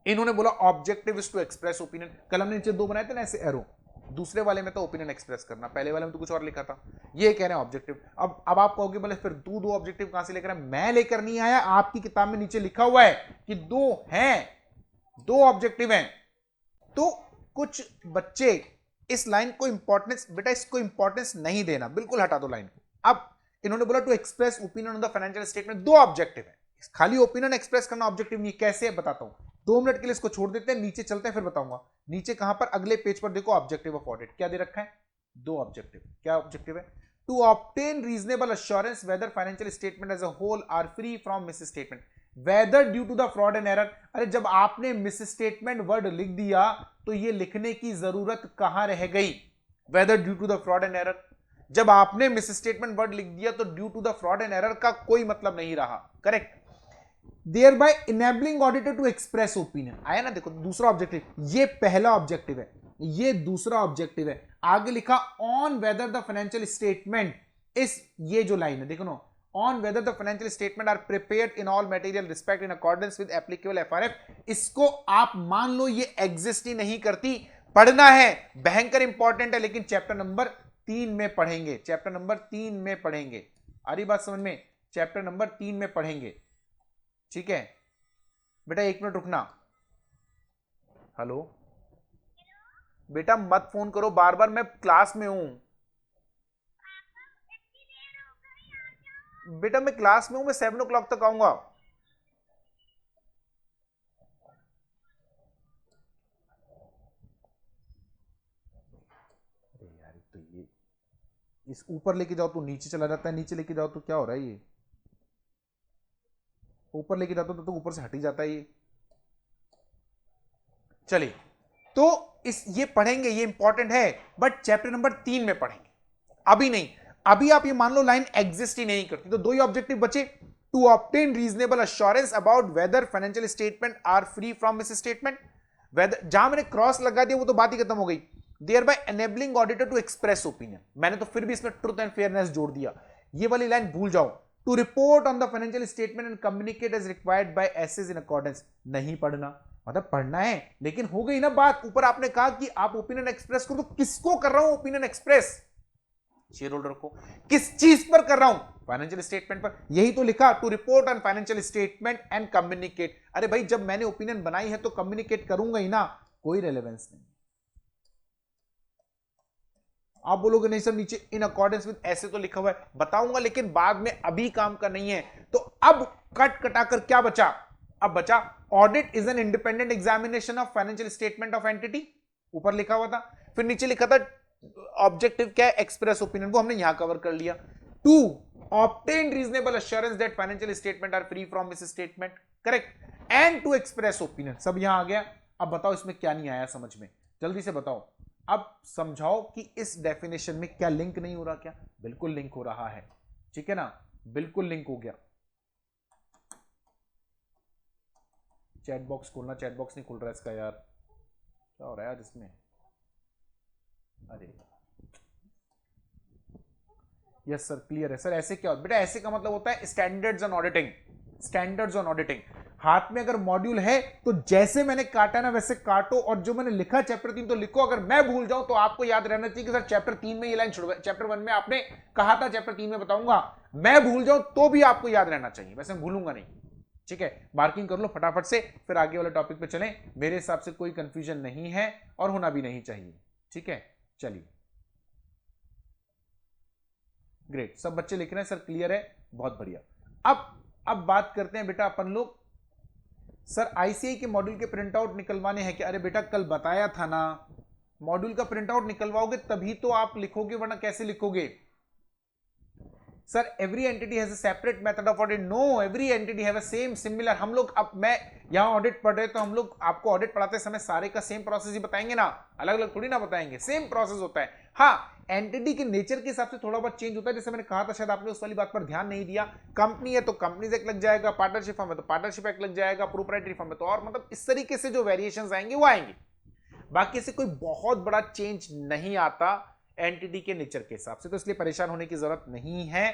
इन्होंने बोला objective is to express opinion. कल हमने नीचे 2 बनाए थे ना ऐसे एरो, दूसरे वाले में तो ओपिनियन एक्सप्रेस करना, पहले वाले में तो कुछ और लिखा था। ये कह रहे हैं ऑब्जेक्टिव। अब आप कहोगे बोले फिर तू 2 ऑब्जेक्टिव कहां से लेकर आया? मैं लेकर नहीं आया, आपकी किताब में नीचे लिखा हुआ है कि 2 हैं, 2 ऑब्जेक्टिव हैं। तो कुछ बच्चे इस लाइन को इंपॉर्टेंस, बेटा इसको इंपॉर्टेंस नहीं देना, बिल्कुल हटा दो लाइन को। अब इन्होंने बोला to express opinion on the financial statement, 2 objective है, खाली ओपिनियन एक्सप्रेस करना ऑब्जेक्टिव नहीं। कैसे बताता हूं, 2 मिनट के लिए इसको छोड़ देते हैं, नीचे चलते हैं फिर बताऊंगा। नीचे कहां पर? अगले पेज पर देखो, ऑब्जेक्टिव ऑफ ऑडिट क्या दे रखा है? 2 ऑब्जेक्टिव। क्या ऑब्जेक्टिव है? To obtain reasonable assurance whether financial statement as a whole are free from misstatement whether due to the fraud and error. अरे जब आपने मिस स्टेटमेंट वर्ड लिख दिया तो ये लिखने की जरूरत कहां रह गई? Whether due to the fraud and error, जब आपने मिस स्टेटमेंट वर्ड लिख दिया तो due to the fraud and error का कोई मतलब नहीं रहा, correct. Thereby enabling auditor to express opinion, आया ना? देखो दूसरा ऑब्जेक्टिव, ये पहला ऑब्जेक्टिव है, ये दूसरा ऑब्जेक्टिव है। आगे लिखा on whether the financial statement इस, ये जो लाइन है देखो ना, on whether the financial statement are prepared in all material respect in accordance with applicable FRF. इसको आप मान लो ये एग्जिस्ट ही नहीं करती, पढ़ना है, भयंकर इंपॉर्टेंट है, लेकिन चैप्टर नंबर 3 में पढ़ेंगे, चैप्टर नंबर 3 में पढ़ेंगे। आ रही बात समझ में? चैप्टर नंबर 3 में पढ़ेंगे, ठीक है बेटा। 1 मिनट रुकना। हेलो बेटा मत फोन करो बार बार, मैं क्लास में हूं बेटा, मैं क्लास में हूं, मैं 7 o'clock तक आऊंगा। अरे यार तो ये इस ऊपर लेके जाओ तो नीचे चला जाता है, नीचे लेके जाओ तो क्या हो रहा है, ये ऊपर लेके जाता तो ऊपर से हट ही जाता है ये। चलिए, तो इस ये पढ़ेंगे, ये इंपॉर्टेंट है, बट चैप्टर नंबर 3 में पढ़ेंगे, अभी नहीं। अभी आप ये मान लो लाइन एग्जिस्ट ही नहीं करती, तो दो ही ऑब्जेक्टिव बचे, to obtain reasonable assurance about whether financial statement are free from misstatement, whether, जहां मैंने क्रॉस लगा दिया वो तो बात ही खत्म हो गई, thereby enabling auditor to express opinion, मैंने तो फिर भी इसमें ट्रुथ एंड फेयरनेस जोड़ दिया, ये वाली लाइन भूल जाओ, to report on the financial statement and communicate as required by SAs in accordance, नहीं पढ़ना, मतलब पढ़ना है, लेकिन हो गई ना बात, ऊपर आपने कहा कि आप ओपिनियन एक्सप्रेस करो, तो किसको कर रहा हूं ओपिनियन एक्सप्रेस, शेयर होल्डर को, किस चीज पर कर रहा हूं, फाइनेंशियल स्टेटमेंट पर, यही तो लिखा, to report on financial statement and communicate, अरे भाई जब मैंने ओपिनियन बनाई है तो कम्युनिकेट करूंगा ही ना, कोई रेलेवेंस नहीं। आप बोलोगे नहीं सर नीचे इन अकॉर्डेंस विद ऐसे तो लिखा हुआ है, बताऊंगा लेकिन बाद में, अभी काम का नहीं है, तो अब कट कटाकर क्या बचा, अब बचा audit is an independent examination of financial statement of entity, ऊपर लिखा हुआ था, फिर नीचे लिखा था ऑब्जेक्टिव क्या है, एक्सप्रेस ओपिनियन, वो हमने यहां कवर कर लिया, to obtain reasonable assurance that financial statement are free from misstatement, correct, and to express opinion, सब यहां आ गया। अब बताओ इसमें क्या नहीं आया समझ में, जल्दी से बताओ, अब समझाओ कि इस डेफिनेशन में क्या लिंक नहीं हो रहा, क्या बिल्कुल लिंक हो रहा है, ठीक है ना, बिल्कुल लिंक हो गया। चैट बॉक्स खोलना, चैट बॉक्स नहीं खुल रहा है इसका यार, क्या हो रहा है यार इसमें, अरे यस सर क्लियर है सर, ऐसे क्या होता बेटा, ऐसे का मतलब होता है standards on auditing, standards on auditing, हाथ में अगर मॉड्यूल है तो जैसे मैंने काटा ना वैसे काटो, और जो मैंने लिखा चैप्टर 3 तो लिखो, अगर मैं भूल जाऊं तो आपको याद रहना चाहिए कि सर चैप्टर 3 में ये लाइन छुड़वा, चैप्टर 1 में आपने कहा था चैप्टर 3 में बताऊंगा, मैं भूल जाऊं तो भी आपको याद रहना चाहिए, वैसे मैं भूलूंगा नहीं, ठीक है, मार्किंग कर लो फटाफट से, फिर आगे वाले टॉपिक पे चलें, मेरे हिसाब से कोई कंफ्यूजन नहीं है और होना भी नहीं चाहिए, ठीक है, चलिए ग्रेट, सब बच्चे लिख रहे हैं सर क्लियर है, बहुत बढ़िया। अब बात करते हैं बेटा अपन लोग, सर आईसीआई के मॉड्यूल के प्रिंट आउट निकलवाने हैं क्या, अरे बेटा कल बताया था ना, मॉड्यूल का प्रिंट आउट निकलवाओगे तभी तो आप लिखोगे, वरना कैसे लिखोगे, sir every entity has a separate method of audit, know every entity have a same similar, हम लोग, अब मैं यहां ऑडिट पढ़ रहे तो हम लोग आपको ऑडिट पढ़ाते समय सारे का सेम प्रोसेस ही बताएंगे ना, अलग अलग थोड़ी ना बताएंगे, सेम प्रोसेस होता है, हाँ एंटिटी के नेचर के हिसाब से थोड़ा बहुत चेंज होता है, जैसे मैंने कहा था, शायद आपने उस वाली बात पर ध्यान नहीं दिया, कंपनी है तो कंपनीज एक्ट लग जाएगा, पार्टनरशिप फर्म है तो पार्टनरशिप एक्ट लग जाएगा, प्रोप्राइटरी फर्म है तो, और मतलब इस तरीके से जो वेरिएशंस आएंगे वो आएंगे, बाकी से कोई बहुत बड़ा चेंज नहीं आता एंटिटी के नेचर के हिसाब से, तो इसलिए परेशान होने की जरूरत नहीं है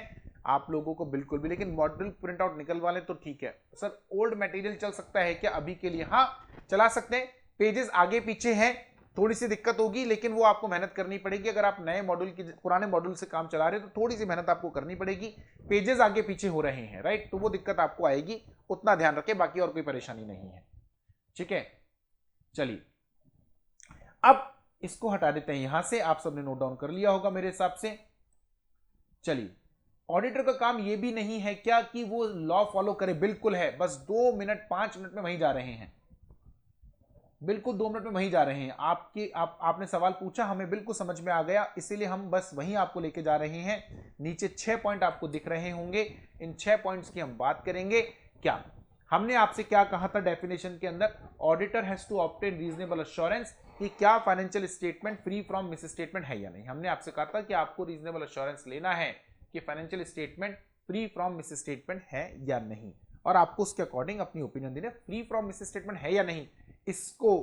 आप लोगों को बिल्कुल भी, लेकिन मॉडल प्रिंट आउट निकलवा लें तो ठीक है। सर ओल्ड मटेरियल चल सकता है क्या अभी के लिए, हाँ चला सकते हैं, पेजेस आगे पीछे हैं, थोड़ी सी दिक्कत होगी लेकिन वो आपको मेहनत करनी पड़ेगी, अगर आप नए मॉड्यूल की पुराने मॉड्यूल से काम चला रहे हो तो थोड़ी सी मेहनत आपको करनी पड़ेगी, पेजेस आगे पीछे हो रहे हैं राइट, तो वो दिक्कत आपको आएगी, उतना ध्यान रखें, बाकी और कोई परेशानी नहीं है, ठीक है। चलिए अब इसको हटा देते हैं यहां से, आप सबने नोट डाउन कर लिया होगा मेरे हिसाब से। चलिए ऑडिटर का काम ये भी नहीं है क्या कि वो लॉ फॉलो करे, बिल्कुल है, बस 2 मिनट 5 मिनट में वहीं जा रहे हैं, बिल्कुल 2 मिनट में वहीं जा रहे हैं, आपने सवाल पूछा, हमें बिल्कुल समझ में आ गया, इसीलिए हम बस वहीं आपको लेके जा रहे हैं, नीचे 6 पॉइंट आपको दिख रहे होंगे, इन 6 पॉइंट्स की हम बात करेंगे। क्या हमने आपसे क्या कहा था डेफिनेशन के अंदर, auditor has to obtain reasonable assurance कि क्या financial statement free from misstatement है या नहीं, हमने आपसे कहा था कि आपको रीजनेबल एश्योरेंस लेना है कि financial statement free from misstatement है या नहीं, और आपको उसके अकॉर्डिंग अपनी ओपिनियन देना, फ्री फ्रॉम मिस स्टेटमेंट है या नहीं, इसको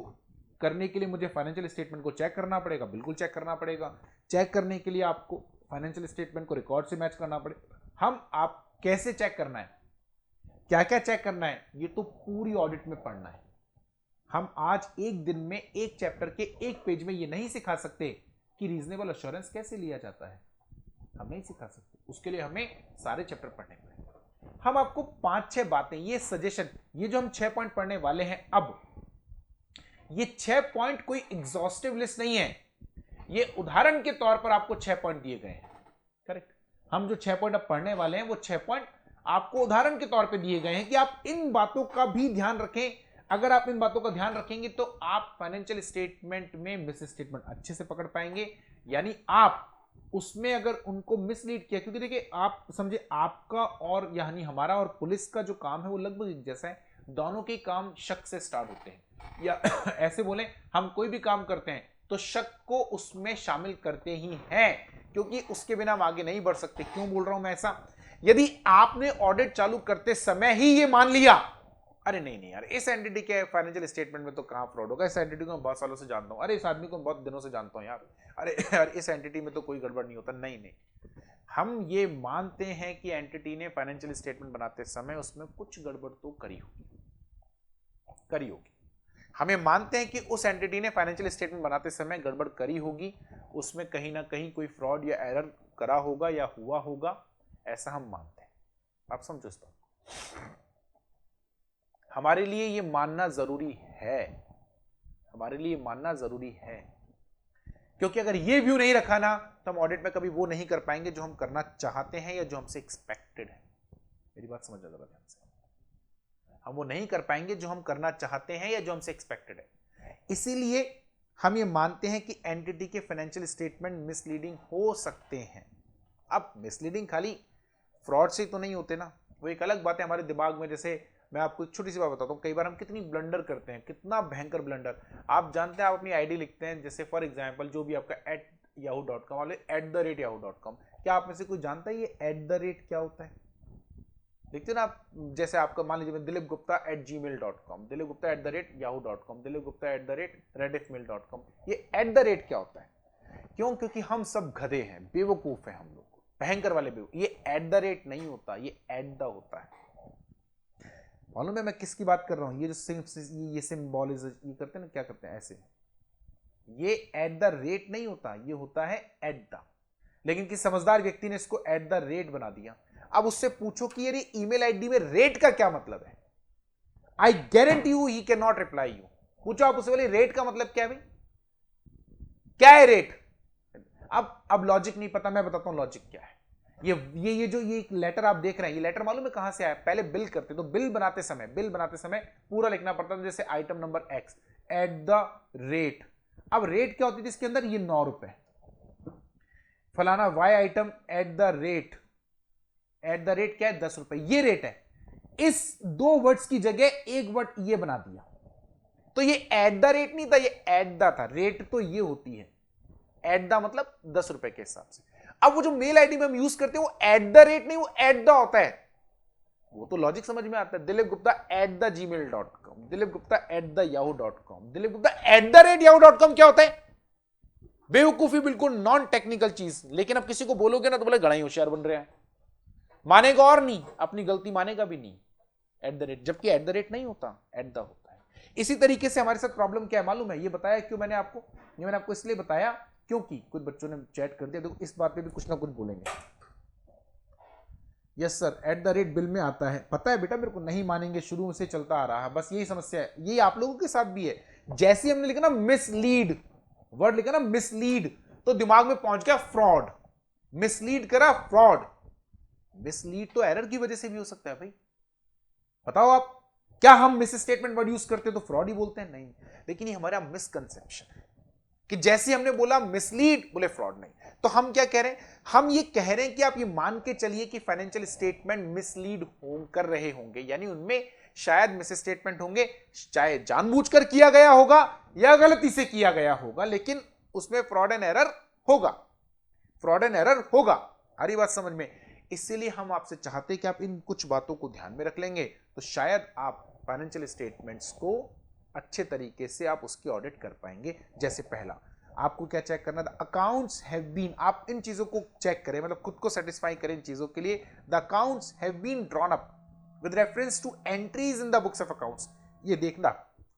करने के लिए मुझे फाइनेंशियल स्टेटमेंट को चेक करना पड़ेगा, बिल्कुल चेक करना पड़ेगा, चेक करने के लिए आपको फाइनेंशियल स्टेटमेंट को रिकॉर्ड से मैच करना पड़ेगा, हम आप कैसे चेक करना है, क्या क्या चेक करना है, ये तो पूरी ऑडिट में पढ़ना है, हम आज एक दिन में एक चैप्टर के एक पेज में ये नहीं सिखा सकते कि रीजनेबल एश्योरेंस कैसे लिया जाता है, हम नहीं सिखा सकते, उसके लिए हमें सारे चैप्टर पढ़ने पड़ेंगे। हम आपको 5-6 बातें, ये सजेशन, ये जो हम 6 पॉइंट पढ़ने वाले हैं, अब ये 6 पॉइंट कोई एग्जॉस्टिव लिस्ट नहीं है, ये उदाहरण के तौर पर आपको 6 पॉइंट दिए गए हैं, करेक्ट, हम जो 6 पॉइंट अब पढ़ने वाले हैं वो 6 पॉइंट आपको उदाहरण के तौर पे दिए गए हैं कि आप इन बातों का भी ध्यान रखें, अगर आप इन बातों का ध्यान रखेंगे तो आप फाइनेंशियल स्टेटमेंट में मिस स्टेटमेंट अच्छे से पकड़ पाएंगे, यानी आप उसमें अगर उनको मिसलीड किया, क्योंकि देखिए आप समझे आपका और यानी हमारा और पुलिस का जो काम है वो लगभग एक जैसा है, दोनों के काम शक से स्टार्ट होते हैं, या ऐसे बोले हम कोई भी काम करते हैं तो शक को उसमें शामिल करते ही हैं, क्योंकि उसके बिना हम आगे नहीं बढ़ सकते। क्यों बोल रहा हूं मैं ऐसा? यदि आपने ऑडिट चालू करते समय ही ये मान लिया अरे नहीं नहीं यार इस एंटिटी के फाइनेंशियल स्टेटमेंट में तो कहां फ्रॉड होगा, इस एंटिटी को मैं बहुत सालों से जानता हूं, अरे इस आदमी को बहुत दिनों से जानता हूं यार, अरे यार इस एंटिटी में तो कोई गड़बड़ नहीं होता, नहीं नहीं, हम ये मानते हैं कि एंटिटी ने फाइनेंशियल स्टेटमेंट बनाते समय उसमें कुछ गड़बड़ तो करी होगी। हमें मानते हैं कि उस एंटिटी ने फाइनेंशियल स्टेटमेंट बनाते समय गड़बड़ करी होगी, उसमें कहीं ना कहीं कोई फ्रॉड या एरर करा होगा या हुआ होगा, ऐसा हम मानते हैं। आप समझो इस बात, हमारे लिए ये मानना जरूरी है, हमारे लिए मानना जरूरी है, क्योंकि अगर ये व्यू नहीं रखा ना तो हम ऑडिट में कभी वो नहीं कर पाएंगे जो हम करना चाहते हैं या जो हमसे एक्सपेक्टेड है। मेरी बात समझ जरा ध्यान से, हम वो नहीं कर पाएंगे जो हम करना चाहते हैं या जो हमसे एक्सपेक्टेड है। इसीलिए हम ये मानते हैं कि एंटिटी के फाइनेंशियल स्टेटमेंट मिसलीडिंग हो सकते हैं। अब मिसलीडिंग खाली फ्रॉड से तो नहीं होते ना, वो एक अलग बात है हमारे दिमाग में। जैसे मैं आपको एक छोटी सी बात बताता हूँ, कई बार हम कितनी ब्लंडर करते हैं, कितना भयंकर ब्लंडर। आप जानते हैं, आप अपनी आईडी लिखते हैं, जैसे फॉर एग्जांपल जो भी आपका @yahoo.com वाले @yahoo.com, क्या आप में से कोई जानता है ये @ क्या होता है? देखते ना आप, जैसे आपका मान लीजिए Dilip Gupta @gmail.com, Dilip Gupta @yahoo.com, Dilip Gupta @rediffmail.com, ये @ क्या होता है? क्यों? क्योंकि हम सब गधे हैं, बेवकूफ हैं, हम लोग भयंकर वाले बेवकूफ। ये @ नहीं होता, ये @ होता है। मालूम है मैं किसकी बात कर रहा हूं? ये जो ये सिंबॉलिज्म ये करते हैं ना, क्या करते हैं ऐसे, ये @ नहीं होता, ये होता है @। लेकिन किसी समझदार व्यक्ति ने इसको @ बना दिया। अब उससे पूछो कि ये ईमेल आईडी में रेट का क्या मतलब है, I guarantee you he can not reply you. पूछो आप उससे, बोले रेट का मतलब क्या है भाई, क्या है रेट? अब लॉजिक नहीं पता, मैं बताता हूं लॉजिक क्या है। ये जो ये लेटर आप देख रहे हैं, ये लेटर मालूम है कहां से आया? पहले बिल करते तो बिल बनाते समय पूरा लिखना पड़ता था, जैसे आइटम नंबर X @। अब रेट क्या होती थी इसके अंदर? ये 9 रुपए, फलाना Y आइटम @। क्या है? 10 रुपए, ये रेट है। इस 2 वर्ड्स की जगह एक वर्ड ये बना दिया, तो ये @ नहीं था, ये @ था। रेट तो ये होती है, मतलब 10 रुपए के हिसाब से। अब वो जो मेल आईडी में हम यूज करते हैं वो @ नहीं, वो होता है। वो तो लॉजिक समझ में आता है। Dilip Gupta @gmail.com, Dilip Gupta @yahoo.com, Dilip Gupta @yahoo.com क्या होता है? बेवकूफी, बिल्कुल नॉन टेक्निकल चीज। लेकिन अब किसी को बोलोगे ना तो बोले गड़ा ही होशियार बन रहे हैं, मानेगा और नहीं, अपनी गलती मानेगा भी नहीं। जबकि @ नहीं होता, होता है। इसी तरीके से हमारे साथ प्रॉब्लम क्या है मालूम है? ये बताया क्यों मैंने आपको? ये मैंने आपको इसलिए बताया क्योंकि कुछ बच्चों ने चैट कर दिया, देखो इस बात पे भी कुछ ना कुछ बोलेंगे। यस सर, @ बिल में आता है, पता है बेटा मेरे को, नहीं मानेंगे, शुरू से चलता आ रहा है, बस यही समस्या है। यही आप लोगों के साथ भी है। जैसे हमने लिखा ना मिसलीड, वर्ड लिखा ना मिसलीड, तो दिमाग में पहुंच गया फ्रॉड। मिसलीड करा, फ्रॉड। मिसलीड तो एरर की वजह से भी हो सकता है भाई। बताओ आप, क्या हम मिस स्टेटमेंट वर्ड यूज करते तो फ्रॉड ही बोलते हैं? नहीं, लेकिन ये हमारा मिसकंसेप्शन है कि जैसे हमने बोला मिसलीड, बोले फ्रॉड नहीं। तो हम क्या कह रहे हैं? हम ये कह रहे हैं कि आप ये मान के चलिए कि फाइनेंशियल स्टेटमेंट मिसलीड कर रहे होंगे, यानी उनमें शायद मिस स्टेटमेंट होंगे, चाहे जानबूझकर किया गया होगा या गलती से किया गया होगा, लेकिन उसमें फ्रॉड एंड एरर होगा, फ्रॉड एंड एरर होगा। हरी बात समझ में? इसीलिए हम आपसे चाहते हैं कि आप इन कुछ बातों को ध्यान में रख लेंगे तो शायद आप फाइनेंशियल स्टेटमेंट्स को अच्छे तरीके से आप उसकी ऑडिट कर पाएंगे। जैसे पहला आपको क्या चेक करना था? अकाउंट्स हैव बीन, आप इन चीजों को चेक करें, मतलब खुद को सेटिस्फाई करें इन चीजों के लिए। The accounts have been drawn up with reference to entries in the books of accounts. ये देखना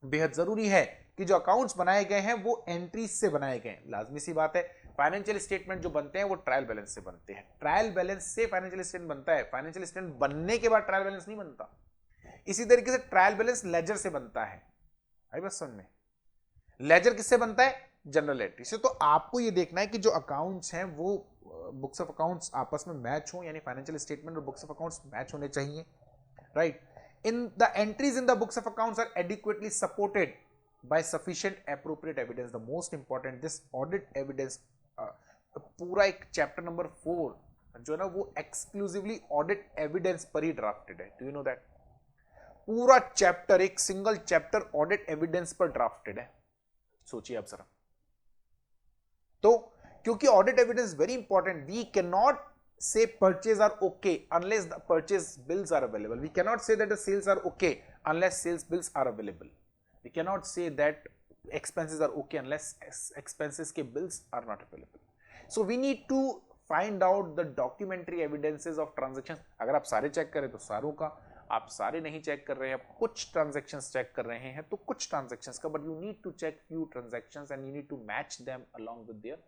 बेहद जरूरी है कि जो अकाउंट्स बनाए गए हैं वो एंट्रीज से बनाए गए हैं। लाजमी सी बात है, फाइनेंशियल स्टेटमेंट जो बनते हैं वो ट्रायल बैलेंस से बनते हैं, ट्रायल बैलेंस से फाइनेंशियल स्टेटमेंट बनता है, फाइनेंशियल स्टेटमेंट बनने के बाद ट्रायल बैलेंस नहीं बनता। इसी तरीके से ट्रायल बैलेंस लेजर से बनता है। आई बस समझ में? लेजर किससे बनता है? जनरल एंट्री से। तो आपको ये देखना है कि जो अकाउंट्स हैं वो बुक्स ऑफ अकाउंट्स आपस में मैच हो, यानी फाइनेंशियल स्टेटमेंट और बुक्स ऑफ अकाउंट्स मैच होने चाहिए, right? In the entries in the books of accounts are adequately supported by sufficient appropriate evidence. The most important, this audit evidence पूरा एक chapter number 4 जो है ना वो एक्सक्लूसिवली ऑडिट एविडेंस पर ही ड्राफ्टेड है। Do you know that? पूरा चैप्टर, एक सिंगल चैप्टर ऑडिट एविडेंस पर ड्राफ्टेड है। सोचिए आप जरा। तो क्योंकि audit evidence very important, we can not say purchase are okay unless the purchase bills are available. We cannot say that the sales are okay unless sales bills are available. We cannot say that expenses are okay unless expenses के bills are not available. So we need to find out the documentary evidences of transactions. अगर आप सारे check करें तो सारों का, आप सारे नहीं चेक कर रहे हैं, कुछ ट्रांजेक्शंस चेक कर रहे हैं तो कुछ ट्रांजेक्शंस का, but you need to check few transactions and you need to match them along with their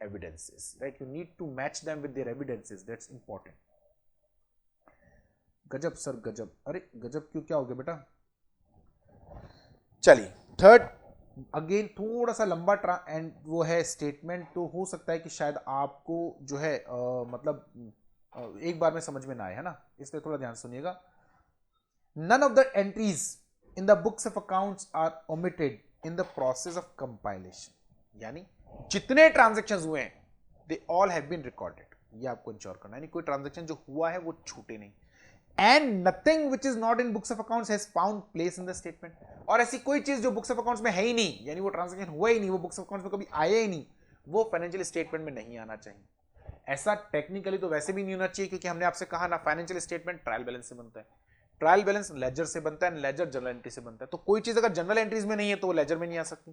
evidences, right? You need to match them with their evidences. That's important. गजब sir गजब। अरे गजब क्यों, क्या हो गया बेटा? चलिए थर्ड, अगेन थोड़ा सा लंबा एंड वो है स्टेटमेंट, तो हो सकता है कि शायद आपको जो है मतलब एक बार में समझ में ना आए, है ना, इसलिए थोड़ा ध्यान सुनिएगा। None of the entries in the books of accounts are omitted in the process of compilation. यानी जितने ट्रांजैक्शंस हुए हैं they all have been recorded, ये आपको इंश्योर करना है, यानी कोई ट्रांजैक्शन जो हुआ है वो छूटे नहीं। And nothing which is not in books of accounts has found place in the statement, और ऐसी कोई चीज जो बुक्स ऑफ अकाउंट्स में है ही नहीं, यानी वो ट्रांजैक्शन हुआ ही नहीं, वो बुक्स ऑफ अकाउंट्स में कभी आया ही नहीं, वो फाइनेंशियल स्टेटमेंट में नहीं आना चाहिए। ऐसा टेक्निकली तो वैसे भी नहीं होना चाहिए, क्योंकि हमने आपसे कहा ना फाइनेंशियल स्टेटमेंट ट्रायल बैलेंस से बनता है, ट्रायल बैलेंस लेजर से बनता है, लेजर जनरल एंट्री से बनता है। तो कोई चीज अगर जनरल एंट्रीज में नहीं है तो वो लेजर में नहीं आ सकती,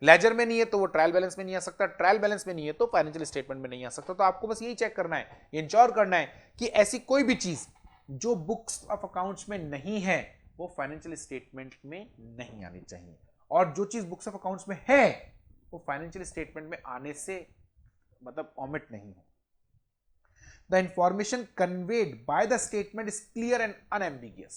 लेजर में नहीं है तो वो ट्रायल बैलेंस में नहीं आ सकता, ट्रायल बैलेंस में नहीं है तो फाइनेंशियल स्टेटमेंट में नहीं आ सकता। तो आपको बस यही चेक करना है, इंश्योर करना है कि ऐसी कोई भी चीज जो बुक्स ऑफ अकाउंट्स में नहीं है वो फाइनेंशियल स्टेटमेंट में नहीं आनी चाहिए, और जो चीज बुक्स ऑफ अकाउंट्स में है वो फाइनेंशियल स्टेटमेंट में आने से मतलब ओमिट नहीं है। The information conveyed by the statement is clear and unambiguous.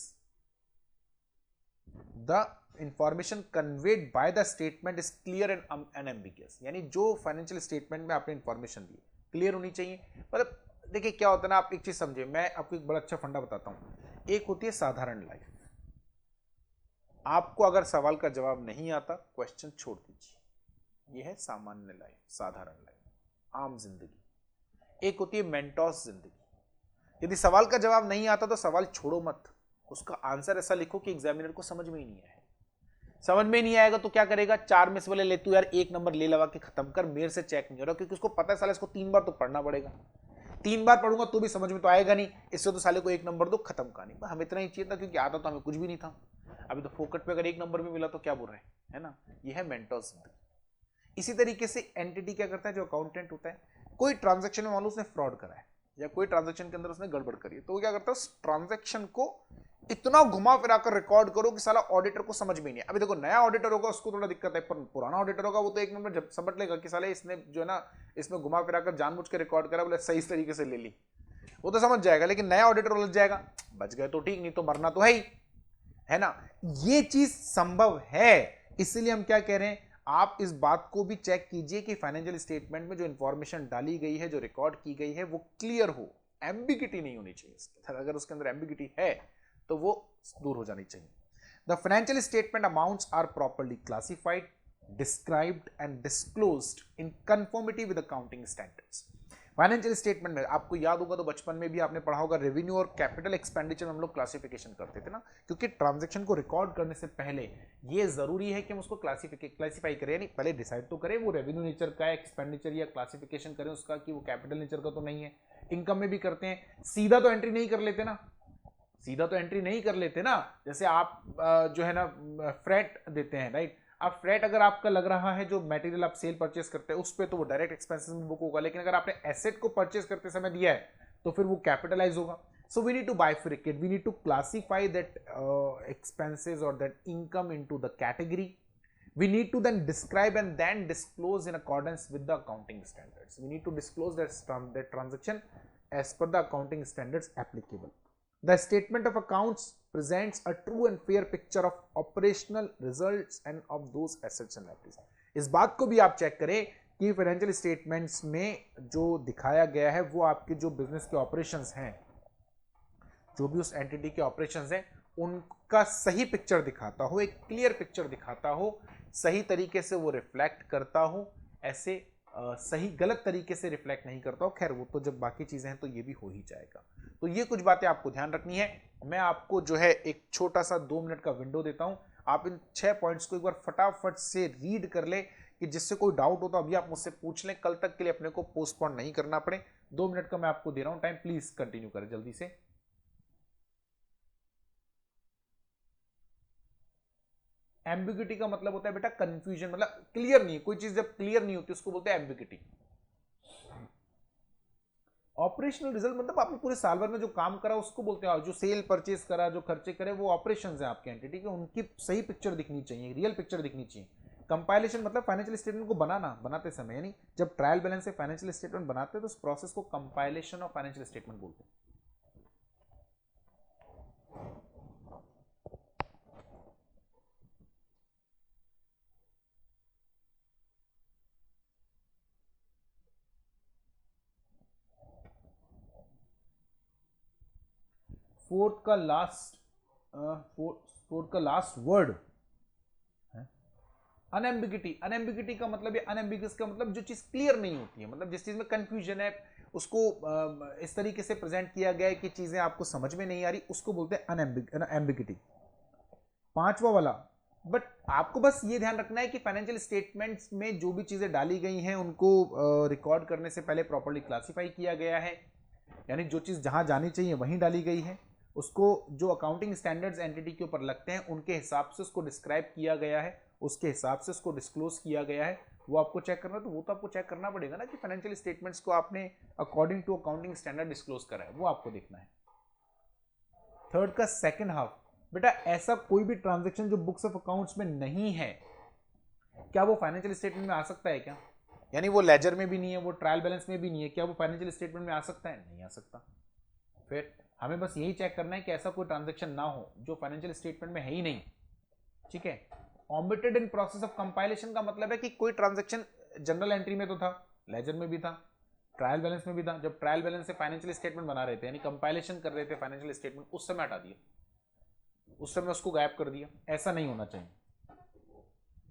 The information conveyed by the statement is clear and unambiguous. यानी जो फाइनेंशियल स्टेटमेंट में आपने इंफॉर्मेशन दी क्लियर होनी चाहिए। मतलब देखिए क्या होता है ना, आप एक चीज समझे, मैं आपको एक बड़ा अच्छा फंडा बताता हूं। एक होती है साधारण लाइफ, आपको अगर सवाल का जवाब नहीं आता क्वेश्चन छोड़ दीजिए, यह है सामान्य लाइफ, साधारण लाइफ, आम जिंदगी। एक होती है मेंटोस जिंदगी। यदि सवाल का जवाब नहीं आता तो सवाल छोड़ो मत, उसका आंसर ऐसा लिखो कि एग्जामिनर को समझ में ही नहीं आए। समझ में नहीं आएगा तो क्या करेगा, 4 में से बोले ले तू यार 1 नंबर ले लगा के खत्म कर, मेरे से चेक नहीं हो रहा, क्योंकि उसको पता है साले इसको 3 बार तो पढ़ना पड़ेगा, 3 बार पढ़ूंगा तो भी समझ में तो आएगा नहीं, इससे तो साले को 1 नंबर दो, खत्म कहानी। हमें इतना ही चाहिए था, क्योंकि आता तो हमें कुछ भी नहीं था, अभी तो फोकट पे अगर 1 नंबर भी मिला तो क्या बोल रहे हैं, है ना। यह है मेंटोस जिंदगी। इसी तरीके से एंटिटी क्या करता है, जो अकाउंटेंट होता है, कोई ट्रांजैक्शन में मान लो उसने फ्रॉड करा है या कोई ट्रांजैक्शन के अंदर उसने गड़बड़ करी है, तो वो क्या करता है, उस ट्रांजैक्शन को इतना घुमा फिरा कर रिकॉर्ड करो कि साला ऑडिटर को समझ में नहीं। अभी देखो नया ऑडिटर होगा उसको थोड़ा दिक्कत है, पर पुराना ऑडिटर होगा वो तो 1 नंबर जब समझ लेगा कि साले इसने जो है ना इसमें घुमा फिरा कर जानबूझ के रिकॉर्ड करा, बोले सही तरीके से ले ली, वो तो समझ जाएगा। लेकिन नया ऑडिटर उलझ जाएगा, बच गए तो ठीक, नहीं तो मरना तो है ही, है ना। ये चीज संभव है, इसीलिए हम क्या कह रहे हैं, आप इस बात को भी चेक कीजिए कि फाइनेंशियल स्टेटमेंट में जो इंफॉर्मेशन डाली गई है, जो रिकॉर्ड की गई है, वो क्लियर हो, एम्बिगिटी नहीं होनी चाहिए। अगर उसके अंदर एम्बिगिटी है तो वो दूर हो जानी चाहिए। The financial statement amounts are properly classified, described and disclosed in conformity with accounting standards. Financial statement में आपको याद होगा तो बचपन में भी आपने पढ़ा होगा, रेवेन्यू और कैपिटल एक्सपेंडिचर हम लोग क्लासिफिकेशन करते थे ना, क्योंकि ट्रांजैक्शन को रिकॉर्ड करने से पहले ये जरूरी है कि हम उसको क्लासिफाई करें, यानी पहले डिसाइड तो करें वो रेवेन्यू नेचर का है, एक्सपेंडिचर या क्लासिफिकेशन करें उसका कि वो कैपिटल नेचर का तो नहीं है। इनकम में भी करते हैं, सीधा तो एंट्री नहीं कर लेते ना, सीधा तो एंट्री नहीं कर लेते ना। जैसे आप जो है ना फ्रेट देते हैं, राइट, अब फ्रेट अगर आपका लग रहा है जो मटेरियल आप सेल परचेस करते हैं उस पे, तो वो डायरेक्ट एक्सपेंसेस में बुक होगा, लेकिन अगर आपने एसेट को परचेस करते समय दिया है तो फिर वो कैपिटलाइज होगा। So we need to bifurcate, we need to classify that expenses और that income into the category. We need to then describe and then disclose in accordance with the accounting standards. We need to disclose that transaction as per the accounting standards applicable. The statement of accounts presents a true and fair picture of operational results and of those assets and liabilities. इस बात को भी आप check करें कि financial statements में जो दिखाया गया है वो आपके जो बिजनेस के ऑपरेशंस हैं, जो भी उस एंटिटी के ऑपरेशंस हैं, उनका सही पिक्चर दिखाता हो, एक क्लियर पिक्चर दिखाता हो, सही तरीके से वो रिफ्लेक्ट करता हो। ऐसे सही गलत तरीके से रिफ्लेक्ट नहीं करता हो। खैर वो तो जब बाकी चीजें हैं तो ये भी हो ही जाएगा। तो ये कुछ बातें आपको ध्यान रखनी है। मैं आपको जो है एक छोटा सा 2 मिनट का विंडो देता हूं, आप इन 6 पॉइंट्स को एक बार फटाफट से रीड कर ले, कि जिससे कोई डाउट हो तो अभी आप मुझसे पूछ लें, कल तक के लिए अपने को पोस्टपोन नहीं करना पड़े। 2 मिनट का मैं आपको दे रहा हूं टाइम, प्लीज कंटिन्यू करें जल्दी से। एम्बिग्यूटी का मतलब होता है बेटा कंफ्यूजन, मतलब क्लियर नहीं है कोई चीज, जब क्लियर नहीं होती उसको बोलते हैं एम्बिग्यूटी। ऑपरेशनल रिजल्ट मतलब आपने पूरे साल भर में जो काम करा उसको बोलते हैं, जो सेल परचेस करा, जो खर्चे करे, वो ऑपरेशंस है आपके एंटिटी के, उनकी सही पिक्चर दिखनी चाहिए, रियल पिक्चर दिखनी चाहिए। कंपाइलेशन मतलब फाइनेंशियल स्टेटमेंट को बनाना, बनाते समय, यानी जब ट्रायल बैलेंस से फाइनेंशियल स्टेटमेंट बनाते हैं तो उस प्रोसेस को कंपाइलेशन ऑफ फाइनेंशियल स्टेटमेंट बोलते हैं। फोर्थ का लास्ट वर्ड अनएम्बिगिटी। अनएम्बिगिटी का मतलब, ये अनएम्बिगस का मतलब जो चीज क्लियर नहीं होती है, मतलब जिस चीज में कंफ्यूजन है, उसको इस तरीके से प्रेजेंट किया गया है कि चीजें आपको समझ में नहीं आ रही, उसको बोलते हैं अनएम्बिगिटी। 5वां वाला, बट आपको बस ये ध्यान रखना है कि फाइनेंशियल स्टेटमेंट्स में जो भी चीजें डाली गई हैं उनको रिकॉर्ड करने से पहले प्रॉपर्ली क्लासिफाई किया गया है, यानी जो चीज जहां जानी चाहिए वहीं डाली गई है, उसको जो अकाउंटिंग स्टैंडर्ड्स एंटिटी के ऊपर लगते हैं उनके हिसाब से उसको डिस्क्राइब किया गया है, उसके हिसाब से उसको डिस्क्लोज किया गया है, वो आपको चेक करना है। तो वो तो आपको चेक करना पड़ेगा ना कि फाइनेंशियल स्टेटमेंट्स को आपने according to accounting standard disclose करा है, वो आपको देखना है। थर्ड का सेकंड हाफ, बेटा ऐसा कोई भी ट्रांजैक्शन जो बुक्स ऑफ अकाउंट्स में नहीं है, क्या वो फाइनेंशियल स्टेटमेंट में आ सकता है क्या? यानी वो लेजर में भी नहीं है, वो ट्रायल बैलेंस में भी नहीं है, क्या वो फाइनेंशियल स्टेटमेंट में आ सकता है? नहीं आ सकता। फिर हमें बस यही चेक करना है कि ऐसा कोई ट्रांजैक्शन ना हो जो फाइनेंशियल स्टेटमेंट में है ही नहीं, ठीक है। Omitted in process of compilation का मतलब है कि कोई ट्रांजैक्शन जनरल एंट्री में तो था, लेजर में भी था, ट्रायल बैलेंस में भी था, जब ट्रायल बैलेंस से फाइनेंशियल स्टेटमेंट बना रहे थे, यानी कंपाइलेशन कर रहे थे फाइनेंशियल स्टेटमेंट, उस समय हटा दिया, उस समय उसको गायब कर दिया, ऐसा नहीं होना चाहिए।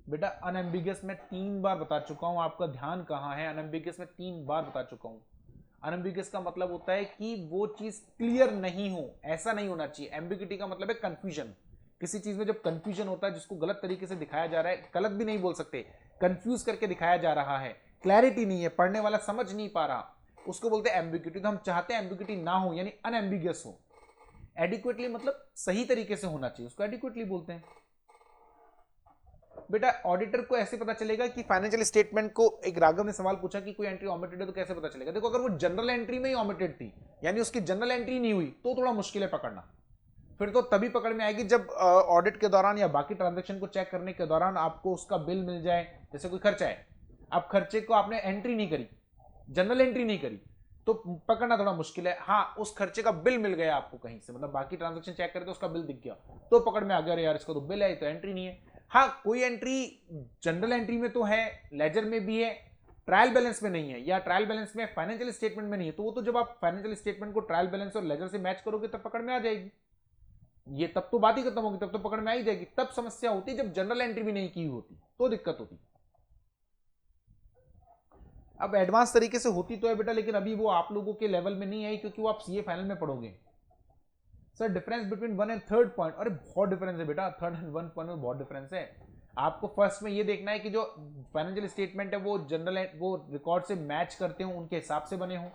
बेटा अनएम्बिगस में 3 बार बता चुका हूं, आपका ध्यान कहां है? अनएम्बिगस में 3 बार बता चुका हूं। अनएम्बिगस का मतलब होता है कि वो चीज क्लियर नहीं हो, ऐसा नहीं होना चाहिए। एम्बिगिटी का मतलब है कंफ्यूजन। किसी चीज में जब कंफ्यूजन होता है, जिसको गलत तरीके से दिखाया जा रहा है, गलत भी नहीं बोल सकते, कंफ्यूज करके दिखाया जा रहा है, क्लैरिटी नहीं है, पढ़ने वाला समझ नहीं पा रहा, उसको बोलते हैं एम्बिगिटी। तो हम चाहते हैं एम्बिगिटी ना हो, यानी अनएम्बिगस हो। एडिक्वेटली मतलब सही तरीके से होना चाहिए, उसको एडिक्वेटली बोलते हैं। बेटा ऑडिटर को ऐसे पता चलेगा कि फाइनेंशियल स्टेटमेंट को, एक राघव ने सवाल पूछा कि कोई एंट्री ओमिटेड है तो कैसे पता चलेगा? देखो अगर वो जनरल एंट्री में ही ओमिटेड थी, यानी उसकी जनरल एंट्री नहीं हुई, तो थोड़ा मुश्किल है पकड़ना। फिर तो तभी पकड़ में आएगी जब ऑडिट के दौरान या बाकी ट्रांजैक्शन को चेक करने के दौरान आपको उसका बिल मिल जाए। जैसे कोई खर्चा है, आप खर्चे को आपने एंट्री नहीं करी, जनरल एंट्री नहीं करी, तो पकड़ना थोड़ा मुश्किल है। हाँ, उस खर्चे का बिल मिल गया आपको कहीं से, मतलब बाकी ट्रांजैक्शन चेक करे तो उसका बिल दिख गया, तो पकड़ में आ गया, यार इसका तो बिल है तो एंट्री नहीं है। हाँ, कोई एंट्री जनरल एंट्री में तो है, लेजर में भी है, ट्रायल बैलेंस में नहीं है, या ट्रायल बैलेंस में फाइनेंशियल स्टेटमेंट में नहीं है, तो वो तो जब आप फाइनेंशियल स्टेटमेंट को ट्रायल बैलेंस और लेजर से मैच करोगे तब पकड़ में आ जाएगी। ये तब तो बात ही खत्म होगी, तब तो पकड़ में आ ही जाएगी। तब समस्या होती जब जनरल एंट्री भी नहीं की होती, तो दिक्कत होती। अब एडवांस तरीके से होती तो है बेटा, लेकिन अभी वो आप लोगों के लेवल में नहीं आई, क्योंकि वो आप सीए फाइनल में पढ़ोगे। Sir difference between 1 and 3rd point, अरे बहुत डिफरेंस है बेटा, 3rd एंड 1 पॉइंट में बहुत डिफरेंस है। आपको फर्स्ट में ये देखना है कि जो फाइनेंशियल स्टेटमेंट है वो जनरल, वो रिकॉर्ड से मैच करते हो, उनके हिसाब से बने हो।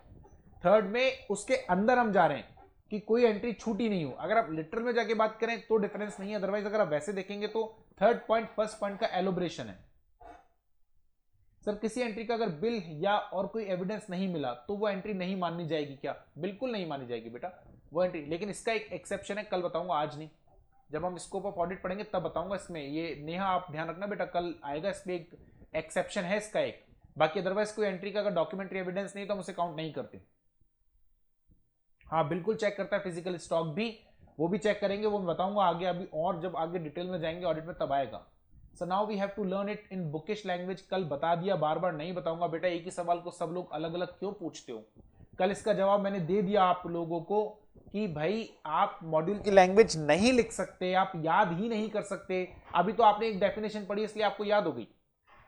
थर्ड में उसके अंदर हम जा रहे हैं कि कोई एंट्री छूटी नहीं हो। अगर आप लिटरल में जाके बात करें तो डिफरेंस नहीं है, अदरवाइज अगर आप वैसे देखेंगे तो 3rd पॉइंट 1st पॉइंट का एलोब्रेशन है। सर किसी एंट्री का अगर बिल या और कोई एविडेंस नहीं मिला तो वो एंट्री नहीं माननी जाएगी क्या? बिल्कुल नहीं मानी जाएगी बेटा वो एंट्री, लेकिन इसका एक एक्सेप्शन है, कल बताऊंगा, आज नहीं। जब हम स्कोप ऑफ ऑडिट पढ़ेंगे तब बताऊंगा इसमें। ये नेहा आप ध्यान रखना बेटा, कल आएगा, इसमें एक एक्सेप्शन है इसका एक। बाकी अदरवाइज कोई एंट्री का अगर डॉक्यूमेंट्री एविडेंस नहीं तो हम उसे काउंट नहीं करते। हाँ बिल्कुल चेक करता है, फिजिकल स्टॉक भी, वो भी चेक करेंगे, वो मैं बताऊंगा आगे, अभी और जब आगे डिटेल में जाएंगे ऑडिट में तब आएगा। So now we have to learn it in bookish language. कल बता दिया, बार बार नहीं बताऊंगा बेटा, एक ही सवाल को सब लोग अलग अलग क्यों पूछते हो। कल इसका जवाब मैंने दे दिया आप लोगों को कि भाई आप मॉड्यूल की लैंग्वेज नहीं लिख सकते, आप याद ही नहीं कर सकते। अभी तो आपने एक डेफिनेशन पढ़ी इसलिए आपको याद हो गई,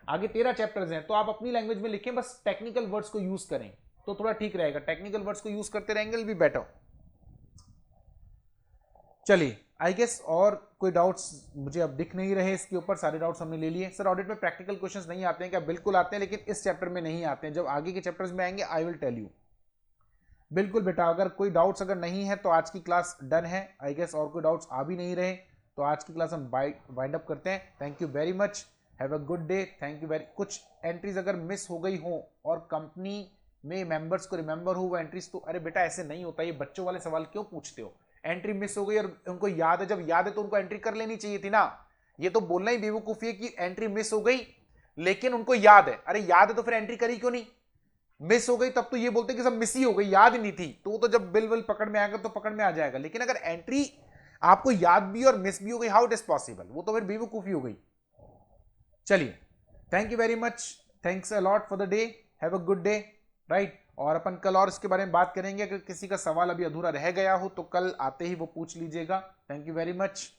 आगे 13 चैप्टर्स हैं, तो आप अपनी लैंग्वेज में लिखें, बस टेक्निकल वर्ड्स को यूज करें तो थोड़ा ठीक रहेगा, टेक्निकल वर्ड्स को यूज करते रहेंगे भी बेटर। चलिए आई गेस और कोई डाउट्स मुझे अब दिख नहीं रहे इसके ऊपर, सारे डाउट्स हमने ले लिए। सर ऑडिट में प्रैक्टिकल क्वेश्चंस नहीं आते हैं क्या? बिल्कुल आते हैं, लेकिन इस चैप्टर में नहीं आते हैं, जब आगे के चैप्टर्स में आएंगे आई विल टेल यू। बिल्कुल बेटा, अगर कोई डाउट्स अगर नहीं है तो आज की क्लास डन है आई गेस, और कोई डाउट्स आ भी नहीं रहे तो आज की क्लास हम वाइंड अप करते हैं। Thank you very much, have a good day, thank you very. कुछ एंट्रीज अगर मिस हो गई हो और कंपनी में मेंबर्स को रिमेंबर हो वो एंट्रीज, तो अरे बेटा ऐसे नहीं होता, ये बच्चों वाले सवाल क्यों पूछते हो? एंट्री मिस हो गई और उनको याद है, जब याद है तो उनको एंट्री कर लेनी चाहिए थी ना। ये तो बोलना ही बेवकूफी है कि एंट्री मिस हो गई लेकिन उनको याद है। अरे याद है तो फिर एंट्री करी क्यों नहीं? मिस हो गई तब तो ये बोलते कि सब मिस ही हो गई, याद नहीं थी, तो जब बिल विल पकड़ में आएगा तो पकड़ में आ जाएगा। लेकिन अगर एंट्री आपको याद भी और मिस भी हो गई, हाउ इट इज पॉसिबल? वो तो फिर बेवकूफी हो गई। चलिए thank you very much, thanks a lot for the day, have a good day, right. और अपन कल और इसके बारे में बात करेंगे, अगर किसी का सवाल अभी अधूरा रह गया हो तो कल आते ही वो पूछ लीजिएगा। Thank you very much.